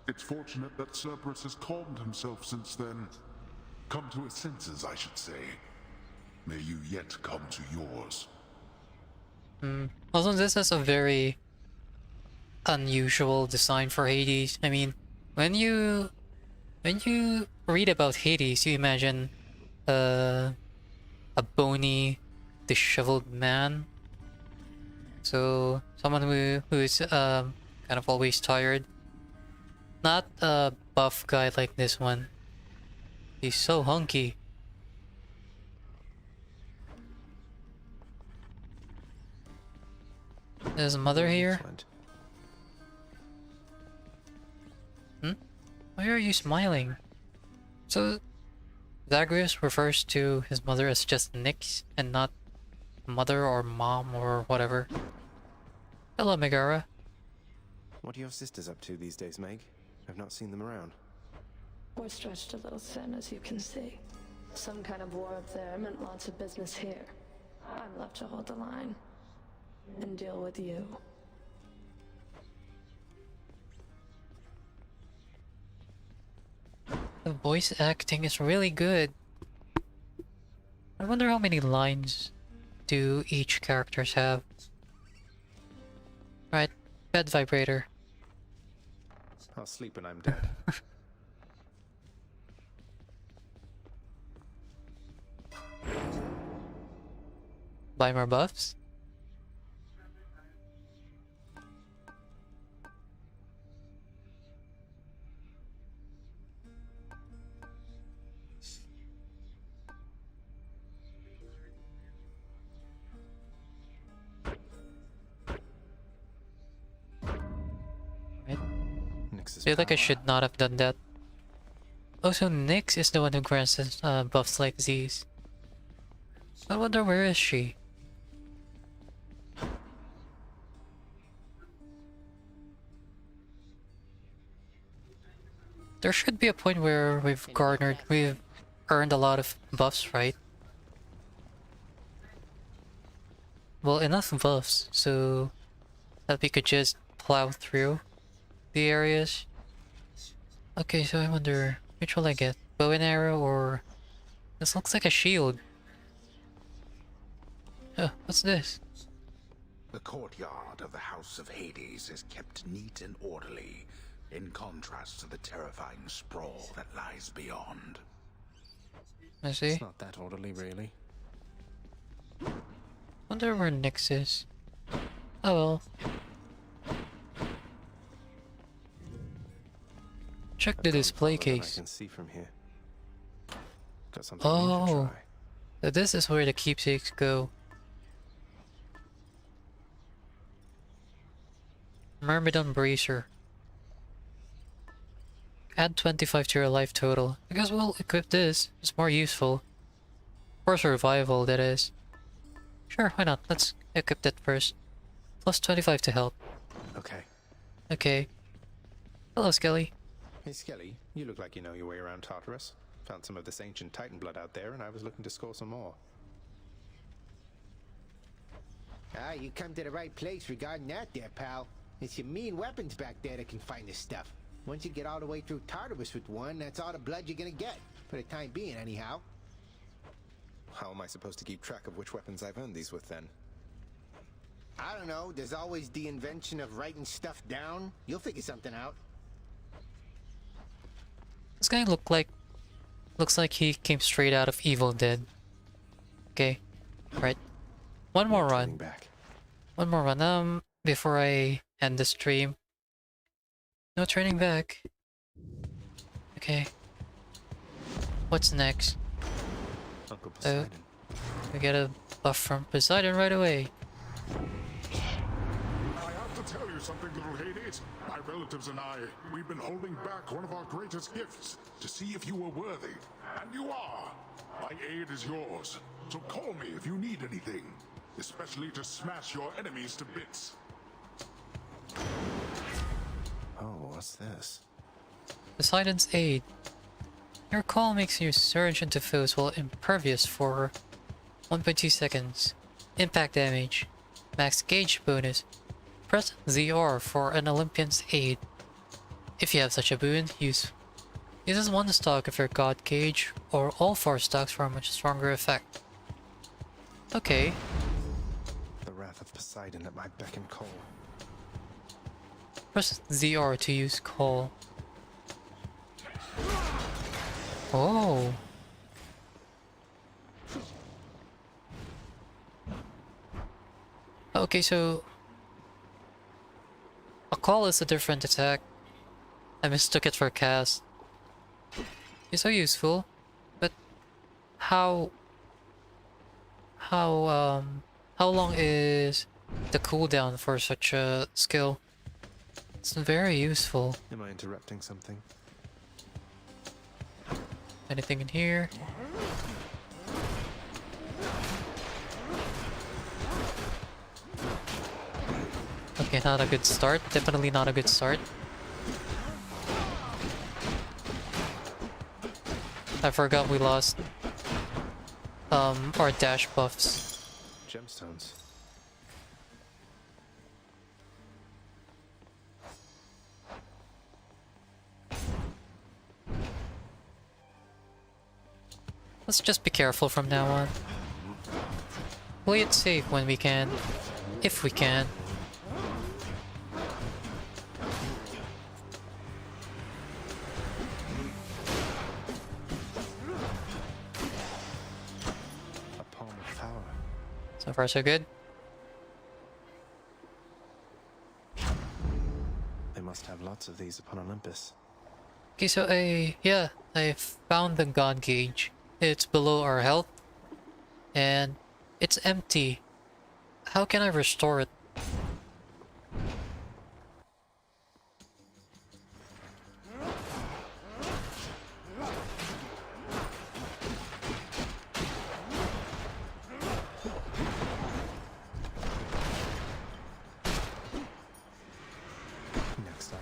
It's fortunate that Cerberus has calmed himself since then. Come to his senses, I should say. May you yet come to yours. Also, this is a very unusual design for Hades. I mean, when you read about Hades, you imagine a bony, disheveled man. So someone who is kind of always tired. Not a buff guy like this one. He's so hunky. There's a mother here. Why are you smiling? So Zagreus refers to his mother as just Nyx and not mother or mom or whatever. Hello, Megara. What are your sisters up to these days, Meg? I've not seen them around. We're stretched a little thin, as you can see. Some kind of war up there meant lots of business here. I'm left to hold the line and deal with you. The voice acting is really good. I wonder how many lines do each characters have. Right, bed vibrator. I'll sleep when I'm dead. Buy more buffs? Right. I feel like I should not have done that. Also, Nyx is the one who grants us buffs like these. I wonder where is she? There should be a point where we've earned a lot of buffs, right? well, enough buffs so that we could just plow through the areas. Okay, so I wonder which will I get? Bow and arrow or this looks like a shield. Oh, what's this? The courtyard of the House of Hades is kept neat and orderly, in contrast to the terrifying sprawl that lies beyond. I see. It's not that orderly, really. Wonder where Nyx is. Oh well. Check the display Farther than case. I can see from here. Got something new to Oh, try. so this is where the keepsakes go. Myrmidon Bracer. Add 25 to your life total. I guess we'll equip this. It's more useful. For survival, that is. Sure, why not? Let's equip that first. Plus 25 to health. Okay. Okay. Hello, Skelly. Hey, Skelly, you look like you know your way around Tartarus. Found some of this ancient Titan blood out there, and I was looking to score some more. Ah, you come to the right place regarding that there, pal. It's your mean weapons back there that can find this stuff. Once you get all the way through Tartarus with one, that's all the blood you're gonna get. For the time being, anyhow. How am I supposed to keep track of which weapons I've earned these with, then? I don't know, there's always the invention of writing stuff down. You'll figure something out. This guy looks like he came straight out of Evil Dead. Okay. Right. One more run. Back. One more run. Before I end the stream. No turning back. Okay. What's next? Uncle Poseidon. We get a buff from Poseidon right away. I have to tell you something, little Hades. My relatives and I, we've been holding back one of our greatest gifts to see if you were worthy. And you are. My aid is yours. So call me if you need anything, especially to smash your enemies to bits. Oh, what's this? Poseidon's Aid. Your call makes you surge into foes while impervious for 1.2 seconds. Impact damage. Max gauge bonus. Press ZR for an Olympian's Aid. If you have such a boon, uses one stock of your god gauge or all 4 stocks for a much stronger effect. Okay. The wrath of Poseidon at my beck and call. Press ZR to use call. Oh. Okay, so a call is a different attack. I mistook it for cast. It's so useful, but how long is the cooldown for such a skill? It's very useful. Am I interrupting something? Anything in here? Okay, not a good start. Definitely not a good start. I forgot we lost our dash buffs. Gemstones. Let's just be careful from now on. Play it safe when we can. If we can. A palm of power. So far so good. They must have lots of these upon Olympus. Okay, so I found the god gauge. It's below our health. And it's empty. How can I restore it? Next up.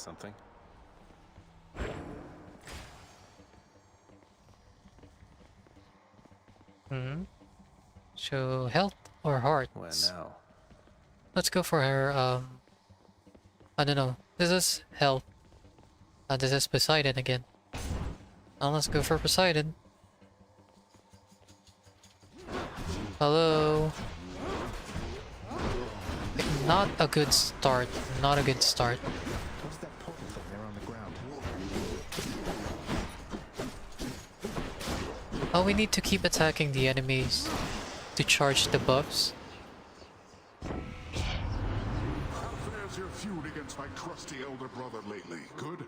something. So health or heart? Where now? Let's go for her, I don't know. This is health. This is Poseidon again. Now let's go for Poseidon. Hello. Not a good start. Not a good start. What's that portal thing there on the ground? Oh, we need to keep attacking the enemies to charge the buffs. How fares your feud against my trusty elder brother lately? Good?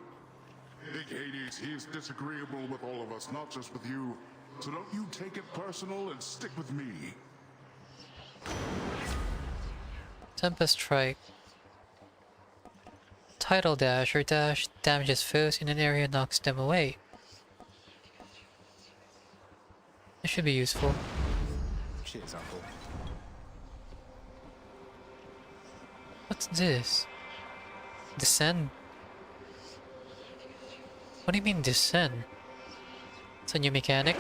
Big Hades, he is disagreeable with all of us, not just with you. So don't you take it personal and stick with me. Tempest Strike. Tidal Dash or Dash damages foes in an area, knocks them away. It should be useful. Cheers, Uncle. What's this? Descend? What do you mean descend? It's a new mechanic?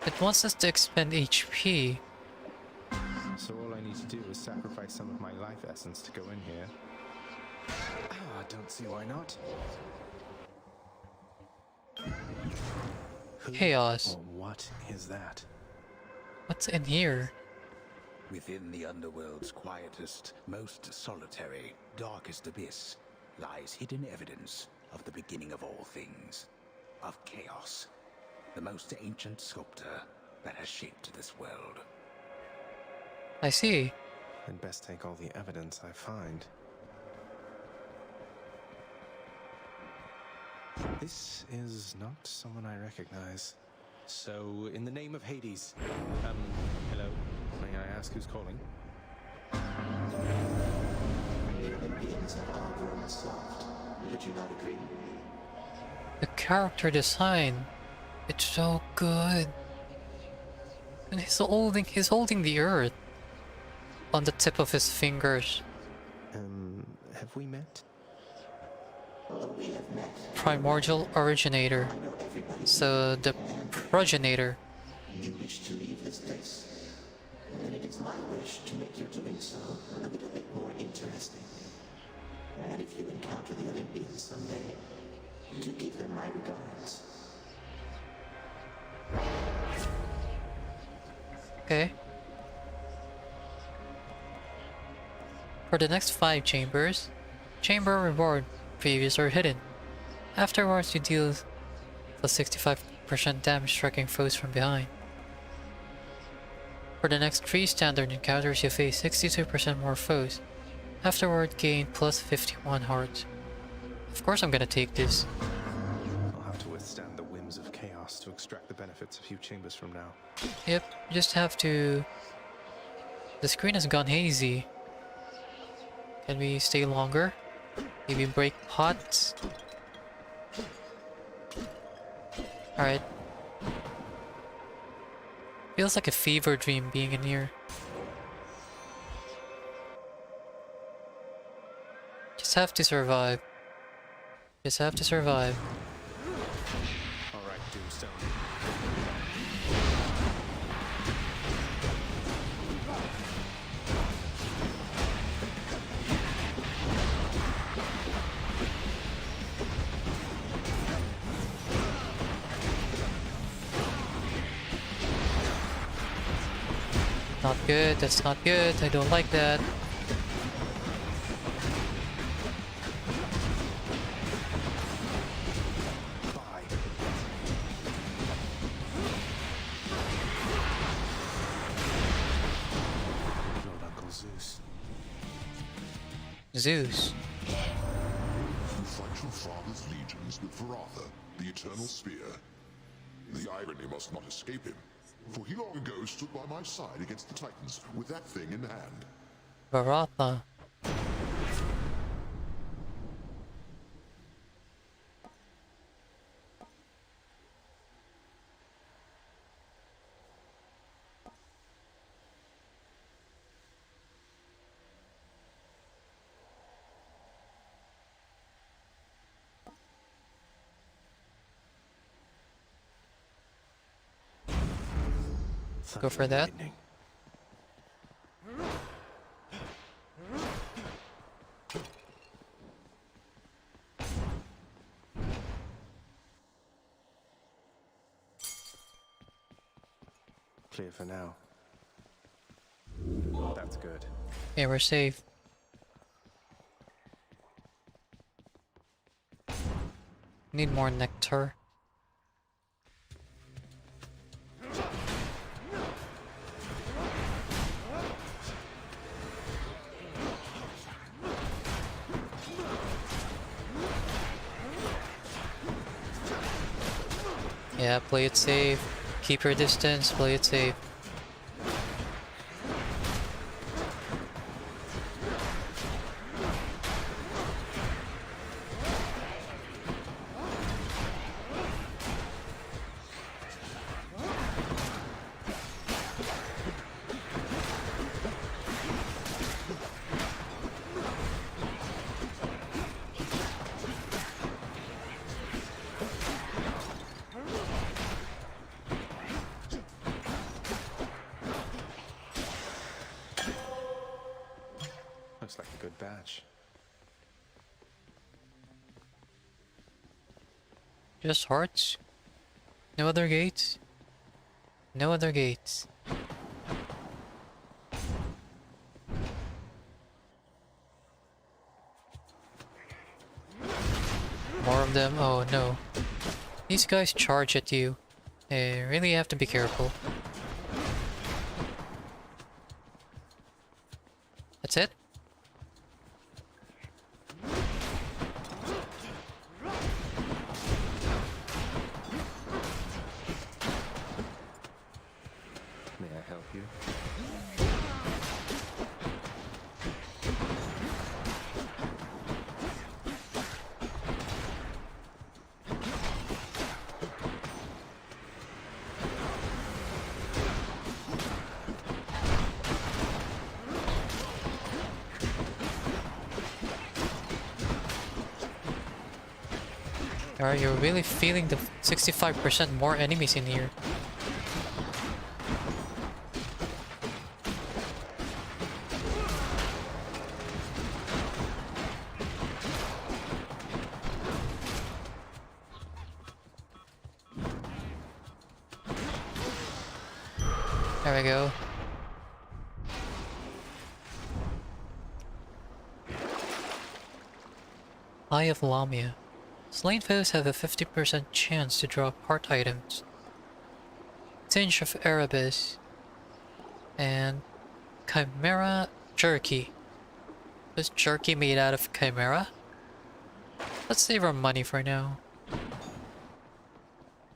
It wants us to expend HP. So all I need to do is sacrifice some of my life essence to go in here. I don't see why not. Chaos. Or what is that? What's in here? Within the underworld's quietest, most solitary, darkest abyss lies hidden evidence of the beginning of all things, of chaos, the most ancient sculptor that has shaped this world. I see. I'd best take all the evidence I find. This is not someone I recognize. So, in the name of Hades, hello? May I ask who's calling? The character design. It's so good. And he's holding the earth on the tip of his fingers. Have we met? Primordial originator. So the progenitor. You wish to leave this place, and it is my wish to make your doing so a little bit more interesting. And if you encounter the Olympians someday, do give them my regards. Okay. For the next 5 chambers, chamber reward previews are hidden. Afterwards, you deal plus 65% damage striking foes from behind. For the next 3 standard encounters, you face 62% more foes. Afterward, gain plus 51 hearts. Of course I'm gonna take this. I'll have to withstand the whims of chaos to extract the benefits a few chambers from now. Yep, you just have to... The screen has gone hazy. Can we stay longer? Maybe break pots? Alright. Feels like a fever dream being in here. Just have to survive. Just have to survive. Alright, Doomstone. Not good, that's not good. I don't like that. Zeus. You fight your father's legions with Varatha, the Eternal Spear. The irony must not escape him, for he long ago stood by my side against the Titans with that thing in hand. Varatha. Go for that. Lightning. Clear for now. That's good. Okay, we're safe. Need more nectar. Yeah, play it safe. Keep your distance, play it safe. Looks like a good batch. Just hearts? No other gates? No other gates. More of them? Oh no. These guys charge at you. You really have to be careful. That's it? May I help you? Are you really feeling the 65% more enemies in here? There we go. Eye of Lamia. Slain foes have a 50% chance to drop heart items. Tinge of Erebus. And Chimera Jerky. Is jerky made out of Chimera? Let's save our money for now.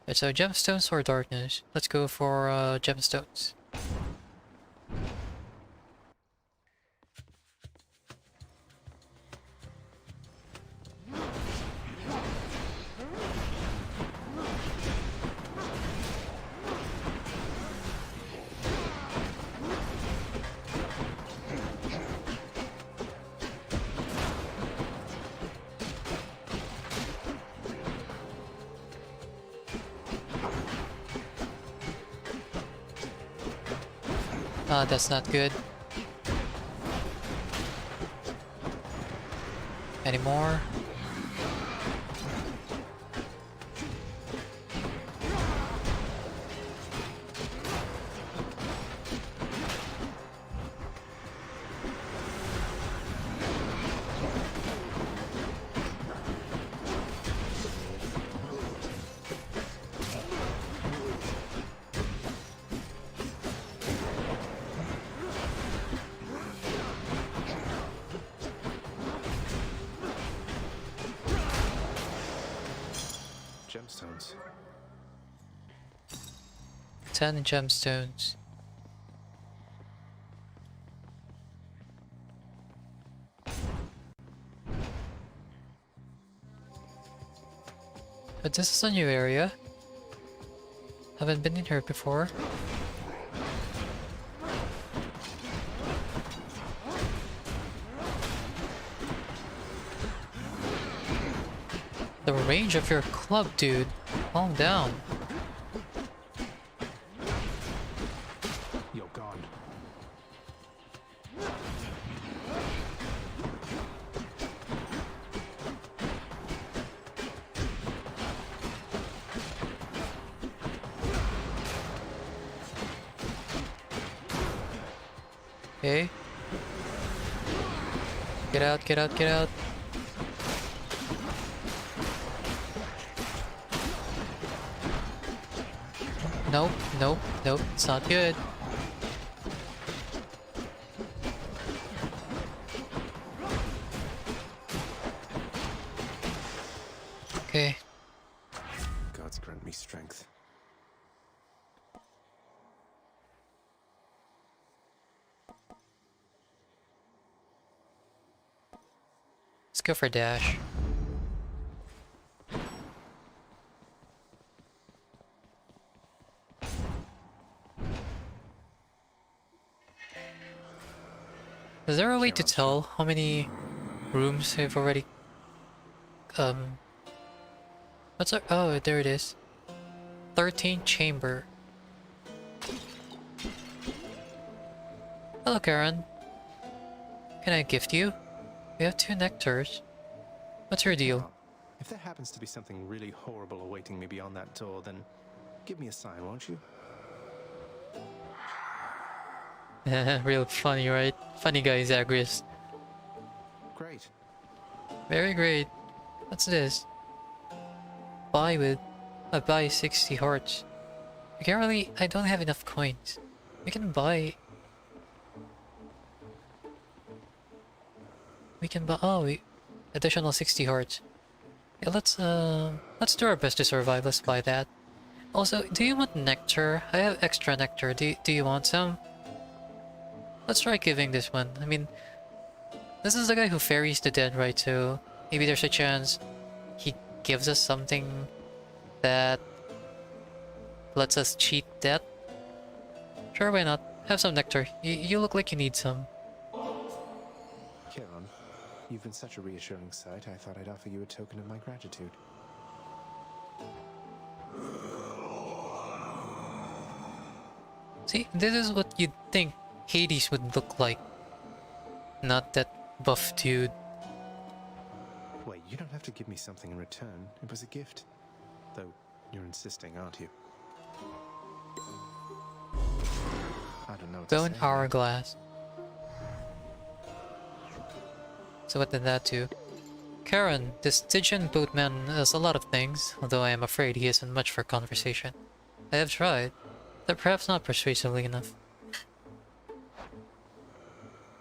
Okay, so gemstones or darkness? Let's go for gemstones. That's not good. Any more? Gemstones. 10 gemstones. But this is a new area. Haven't been in here before. The range of your club, dude. Calm down. Okay. Get out, get out, get out. Nope, nope, nope, it's not good. Okay. Gods grant me strength. Let's go for dash. Is there a way to tell how many rooms we've already... What's our... Oh, there it is. 13 chamber. Hello, Karen. Can I gift you? We have 2 nectars. What's your deal? If there happens to be something really horrible awaiting me beyond that door, then give me a sign, won't you? Real funny, right? Funny guy, Zagreus. Great. Very great. What's this? Buy 60 hearts. I can't really... I don't have enough coins. We can buy... Oh, additional 60 hearts. Yeah, let's do our best to survive. Let's buy that. Also, do you want nectar? I have extra nectar. Do you want some? Let's try giving this one. I mean, this is the guy who ferries the dead, right? So maybe there's a chance he gives us something that lets us cheat death. Sure, why not? Have some nectar. You look like you need some. Kieran, you've been such a reassuring sight, I thought I'd offer you a token of my gratitude. See, this is what you'd think Hades would look like. Not that buff dude. Wait, you don't have to give me something in return. It was a gift. Though, you're insisting, aren't you? I don't know what to Bone say. hourglass. So what did that do? Karen, this Stygian boatman has a lot of things, although I am afraid he isn't much for conversation. I have tried, but perhaps not persuasively enough.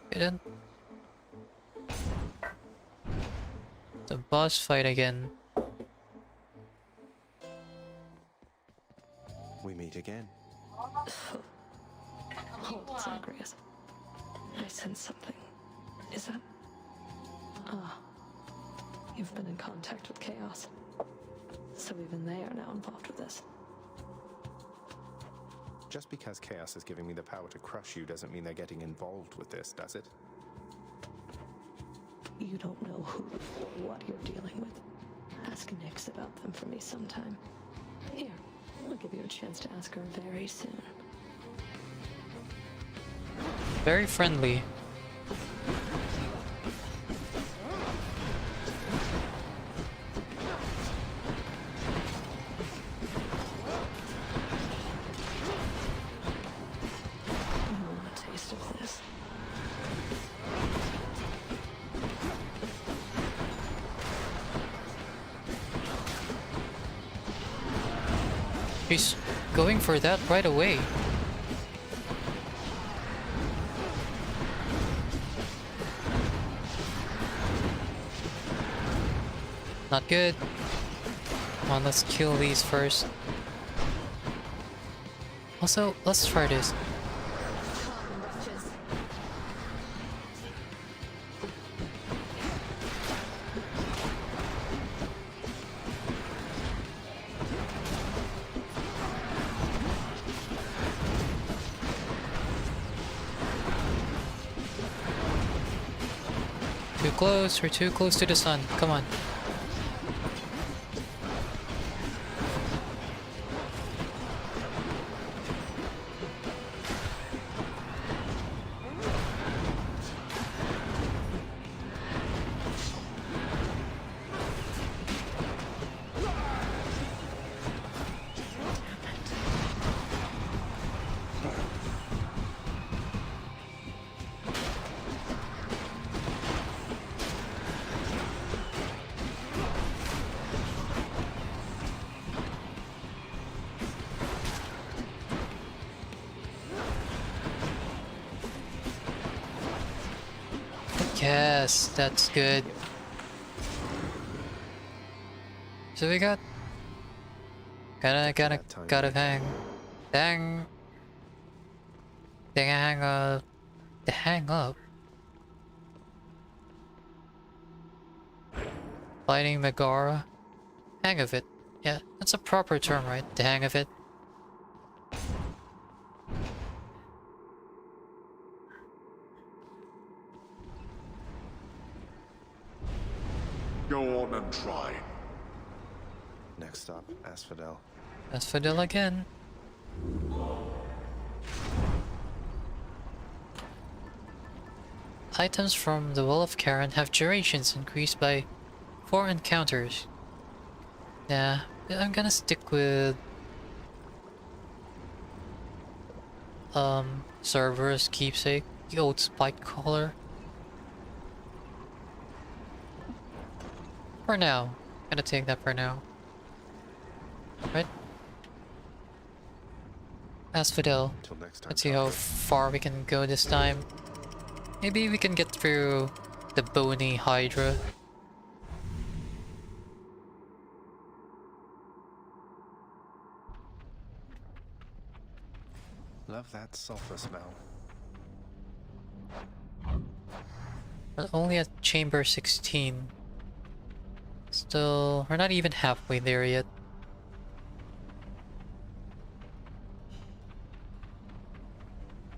Okay then. The boss fight again. We meet again. Hold, Zagreus. I sense something. Is that... Ah. You've been in contact with Chaos. So even they are now involved with this. Just because Chaos is giving me the power to crush you doesn't mean they're getting involved with this, does it? You don't know who or what you're dealing with. Ask Nyx about them for me sometime. Here, I'll give you a chance to ask her very soon. Very friendly. A taste of this. He's going for that right away. Not good. Come on, let's kill these first. Also, let's try this. Too close, we're too close to the sun. Come on. Yes, that's good. So we got gotta hang the hang up. Fighting Megara. Hang of it. Yeah, that's a proper term, right? The hang of it. Go on and try. Next stop, Asphodel. Asphodel again. Items from the Wall of Karen have durations increased by 4 encounters. Nah, I'm gonna stick with Cerberus keepsake, the old spike collar. For now. Gonna take that for now. Right? Asphodel. Let's see how far we can go this time. Maybe we can get through the bony Hydra. Love that sulfur smell. We're only at chamber 16. Still, we're not even halfway there yet.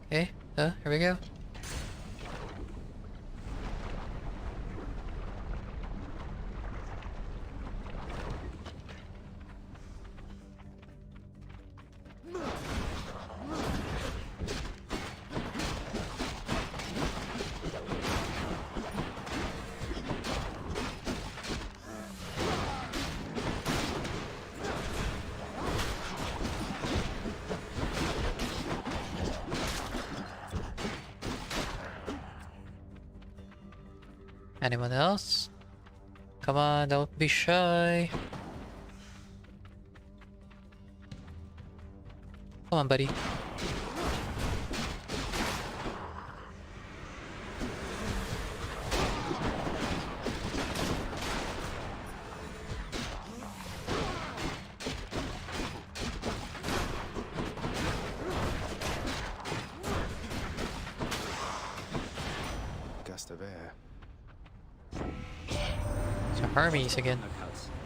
Okay, here we go. Anyone else? Come on, don't be shy. Come on, buddy. Gust of air. So Hermes again.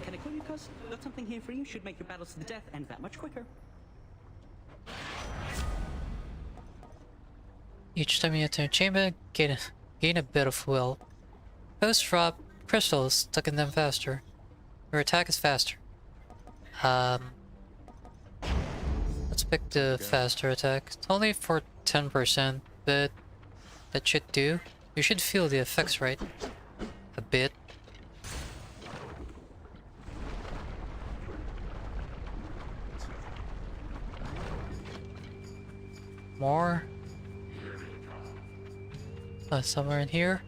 Can I call you cuz? Got something here for you. Should make your battles to the death end that much quicker. Each time you enter a chamber, gain a bit of will. Hosts drop crystals stuck in them faster. Your attack is faster. Let's pick the faster attack. It's only for 10%, but that should do. You should feel the effects, right? A bit. More. Somewhere in here.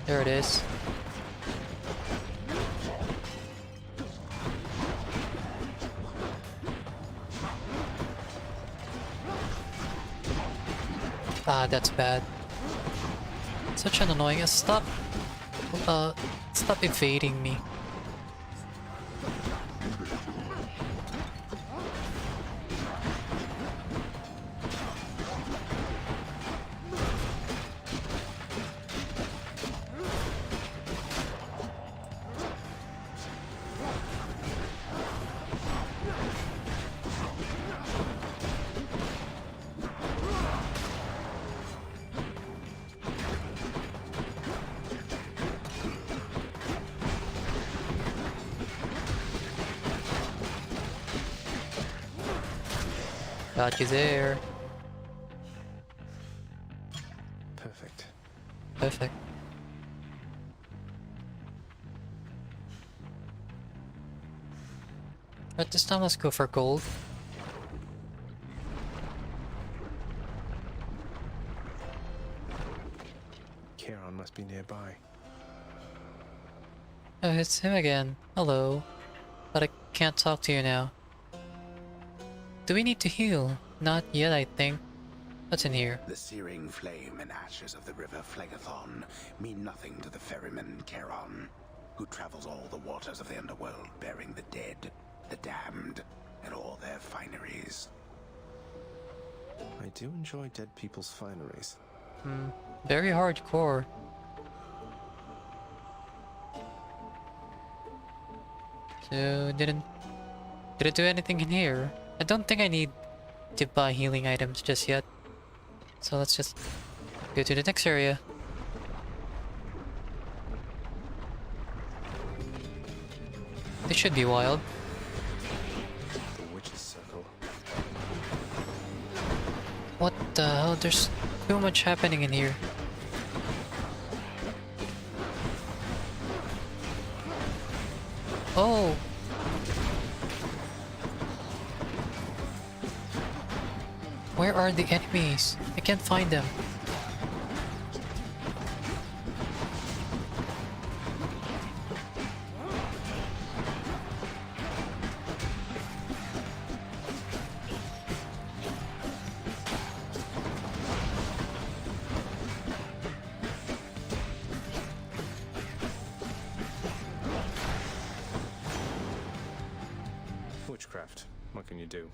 There it is. Ah, that's bad. Such an annoying. Stop evading me. Got you there. Perfect. Perfect. Right, this time let's go for gold. Charon must be nearby. Oh, it's him again. Hello. But I can't talk to you now. Do we need to heal? Not yet, I think. What's in here? The searing flame and ashes of the river Phlegathon mean nothing to the ferryman Charon, who travels all the waters of the underworld bearing the dead, the damned, and all their fineries. I do enjoy dead people's fineries. Very hardcore. So didn't it do anything in here? I don't think I need to buy healing items just yet. So let's just go to the next area. This should be wild. The witch's circle. What the hell? There's too much happening in here. Oh! Where are the enemies? I can't find them. Witchcraft. What can you do?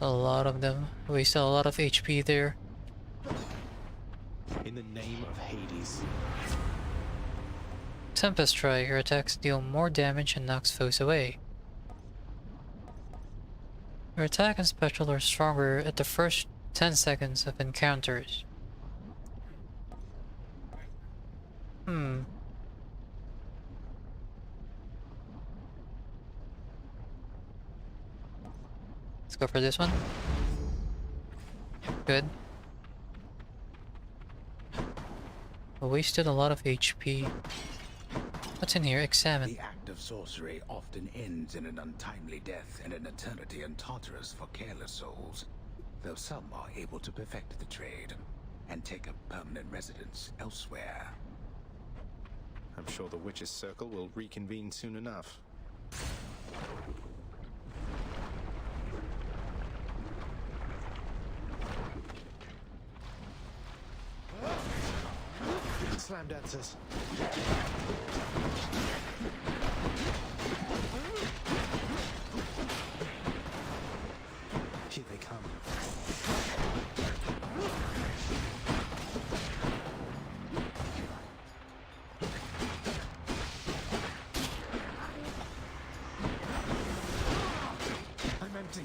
A lot of them. We saw a lot of HP there. In the name of Hades. Tempest Strike. Your attacks deal more damage and knocks foes away. Your attack and special are stronger at the first 10 seconds of encounters. Let's go for this one. Good. I wasted a lot of HP. What's in here? Examine. The act of sorcery often ends in an untimely death and an eternity in Tartarus for careless souls, though some are able to perfect the trade and take up permanent residence elsewhere. I'm sure the witch's circle will reconvene soon enough. Slam dancers. Here they come. I'm empty.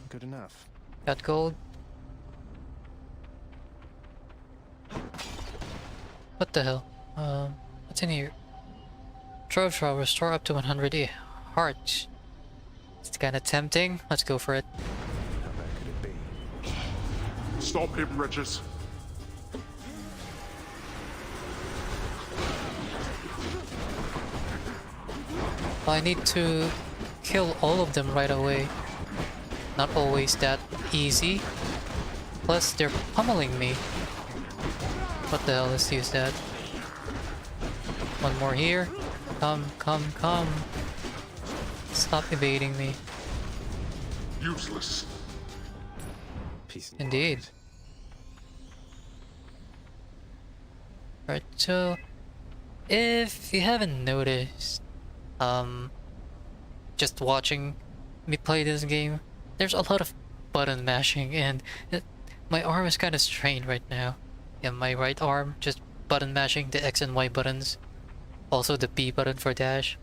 Good enough. Got gold. What the hell? What's in here? Trove Trial, restore up to 100 hearts. It's kinda tempting. Let's go for it. How bad could it be? Stop him, Regis. I need to kill all of them right away. Not always that easy. Plus, they're pummeling me. What the hell? Let's use that. One more here. Come, come, come. Stop evading me. Useless. Peace and Indeed. quiet. Right, so if you haven't noticed, just watching me play this game, there's a lot of button mashing, and my arm is kind of strained right now. Yeah, my right arm just button mashing the X and Y buttons, also the B button for dash.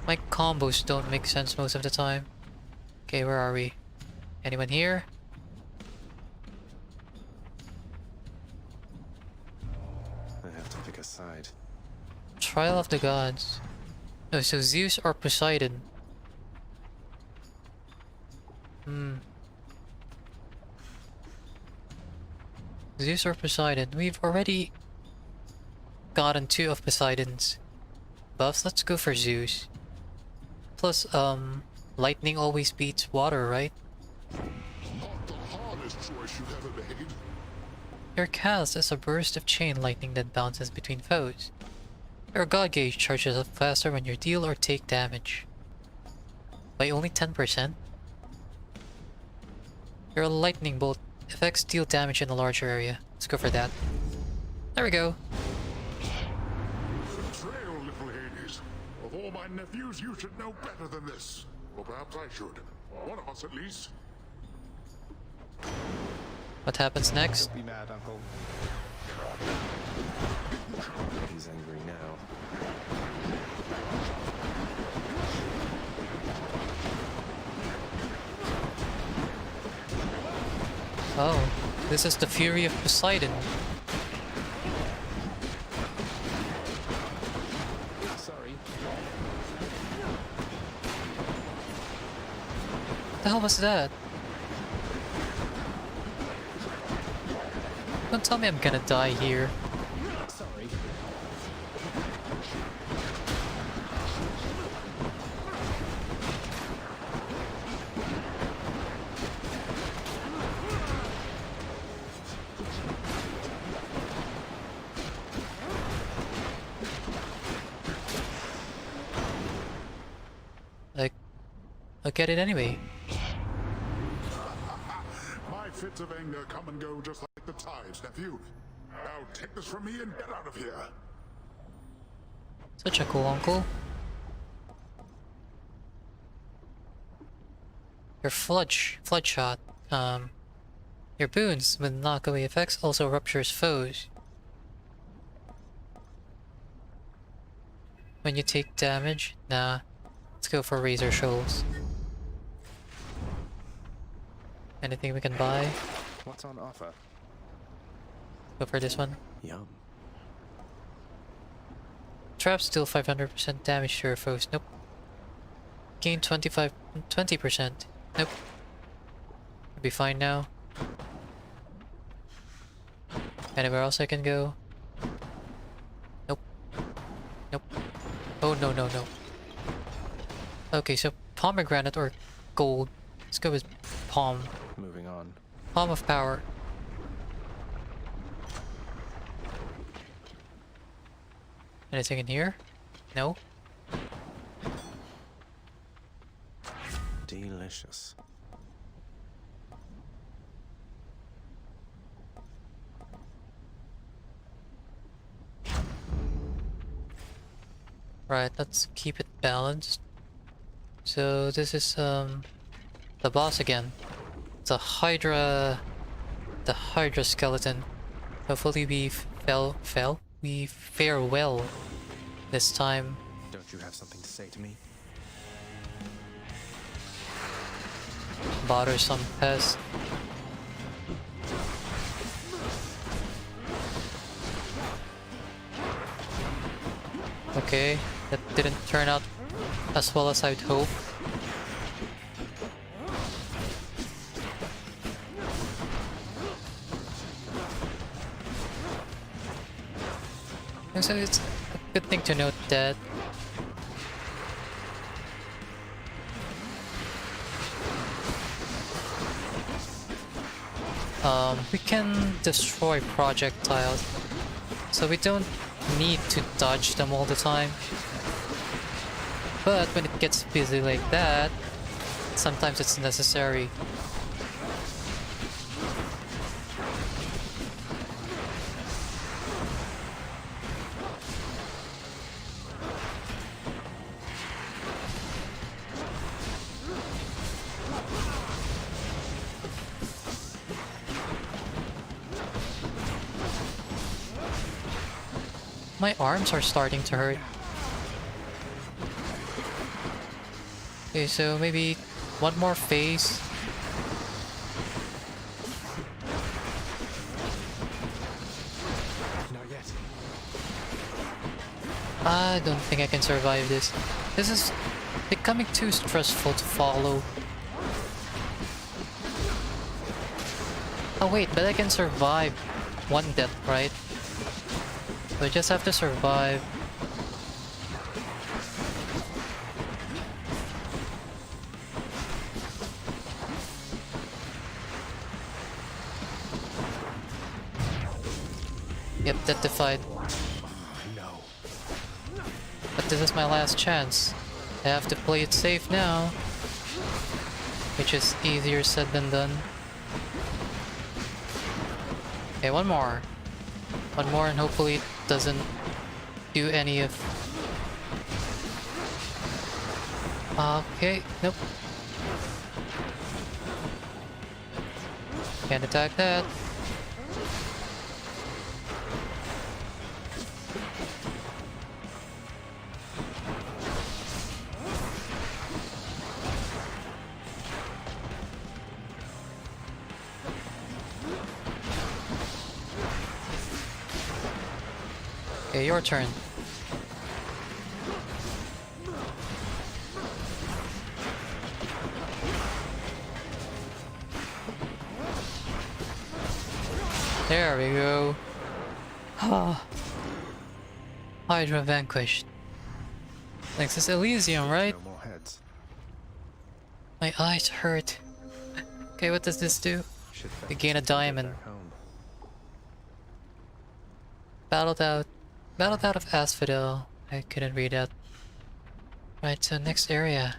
My combos don't make sense most of the time. Okay, where are we? Anyone here? I have to pick a side. Trial of the Gods. No, so Zeus or Poseidon? Zeus or Poseidon? We've already gotten 2 of Poseidon's buffs. Let's go for Zeus. Plus, lightning always beats water, right? Not the hardest choice you've ever made. Your cast is a burst of chain lightning that bounces between foes. Your god gauge charges up faster when you deal or take damage. By only 10%? Your lightning bolt effects deal damage in a larger area. Let's go for that. There we go. Betrayal, little Hades. Of all my nephews, you should know better than this. Or perhaps I should. One of us at least. What happens next? Don't be mad, Uncle. He's angry now. Oh, this is the fury of Poseidon. Sorry. What the hell was that? Don't tell me I'm gonna die here. Sorry. Like, I'll get it anyway. My fits of anger come and go just like the tides, nephew. Now take this from me and get out of here. Such a cool uncle. Your flood shot. Your boons with knockaway effects also ruptures foes. When you take damage, nah. Let's go for razor shoals. Anything we can buy? What's on offer? Go for this one. Yum. Traps deal 500% damage to your foes. Nope. Gain 20%. Nope. We'll be fine now. Anywhere else I can go? Nope. Nope. Oh, no, no, no. Okay, so pomegranate or gold. Let's go with palm. Moving on. Palm of power. Anything in here? No? Delicious. Right, let's keep it balanced. So this is the boss again. The Hydra skeleton. Hopefully we we fare well this time. Don't you have something to say to me? Bother some pest. Okay, that didn't turn out as well as I'd hope. So it's a good thing to note that we can destroy projectiles, so we don't need to dodge them all the time. But when it gets busy like that, sometimes it's necessary. My arms are starting to hurt. Okay, so maybe one more phase. Not yet. I don't think I can survive this. This is becoming too stressful to follow. Oh wait, but I can survive one death, right? We just have to survive. Yep, death-defied. No. But this is my last chance. I have to play it safe now. Which is easier said than done. Okay, one more. One more and hopefully it doesn't do any of... Okay, nope. Can't attack that. Okay, your turn. There we go. Hydra vanquished. Next is Elysium, right? No more heads. My eyes hurt. Okay, what does this do? We gain a diamond. Battled out of Asphodel. I couldn't read that. Right, so next area.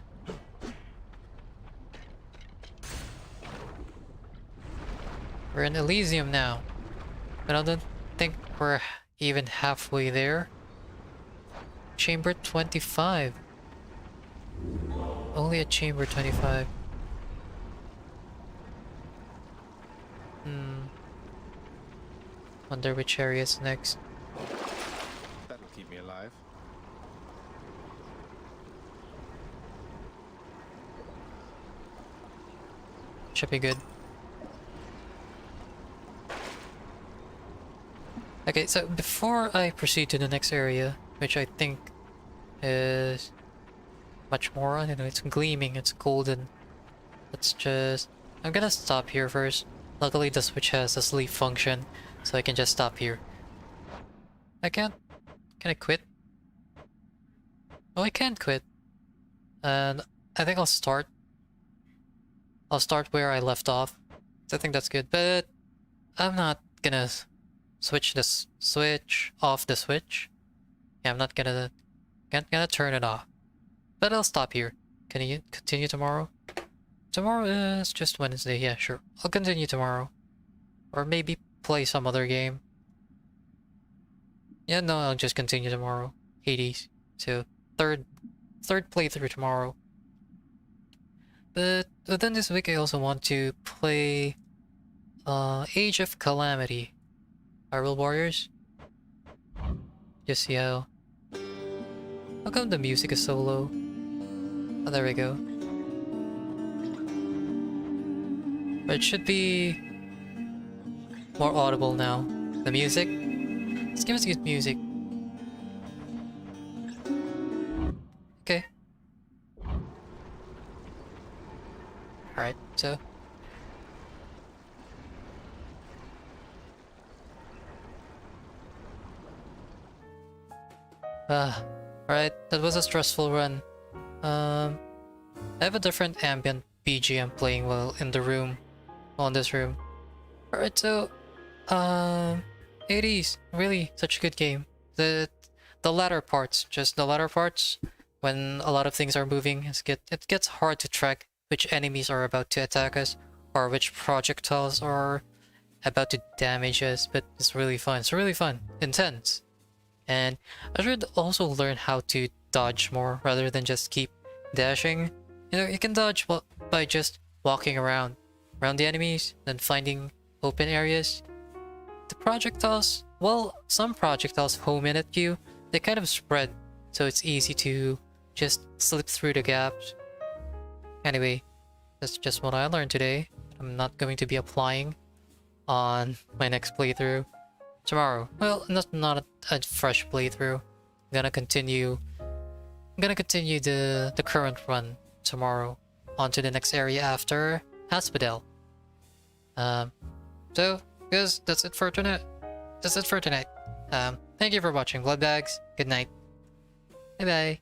We're in Elysium now. But I don't think we're even halfway there. Chamber 25. Only at Chamber 25. Wonder which area is next. That'll keep me alive. Should be good. Okay, so before I proceed to the next area, which I think is much more, I don't know, it's gleaming, it's golden. Let's just... I'm gonna stop here first. Luckily the switch has a sleep function, so I can just stop here. I can't... Can I quit? Oh, I can't quit. And I think I'll start where I left off. I think that's good, but I'm not gonna switch this switch off the switch. Yeah, I'm not gonna turn it off. But I'll stop here. Can you continue tomorrow? Tomorrow is just Wednesday. Yeah, sure. I'll continue tomorrow, or maybe play some other game. Yeah, no, I'll just continue tomorrow. Hades. So third playthrough tomorrow. But within this week, I also want to play Age of Calamity. Hyrule Warriors. Just see how come the music is so low? Oh, there we go. But it should be more audible now. The music. Let's give us good music. Okay. Alright, so... Alright, that was a stressful run. I have a different ambient BGM playing while in the room. On this room. Alright, so... HADES, really, such a good game. The latter parts, just the latter parts, when a lot of things are moving, it gets hard to track which enemies are about to attack us, or which projectiles are about to damage us, but it's really fun. It's really fun. Intense. And I should also learn how to dodge more rather than just keep dashing. You know, you can dodge by just walking around the enemies, then finding open areas. The projectiles, well, some projectiles home in at you. They kind of spread, so it's easy to just slip through the gaps. Anyway, that's just what I learned today. I'm not going to be applying on my next playthrough tomorrow. Well, not a fresh playthrough. I'm gonna continue the current run tomorrow on to the next area after Asphodel. So guys, that's it for tonight. that's it for tonight. Thank you for watching Bloodbags. Good night. Bye bye.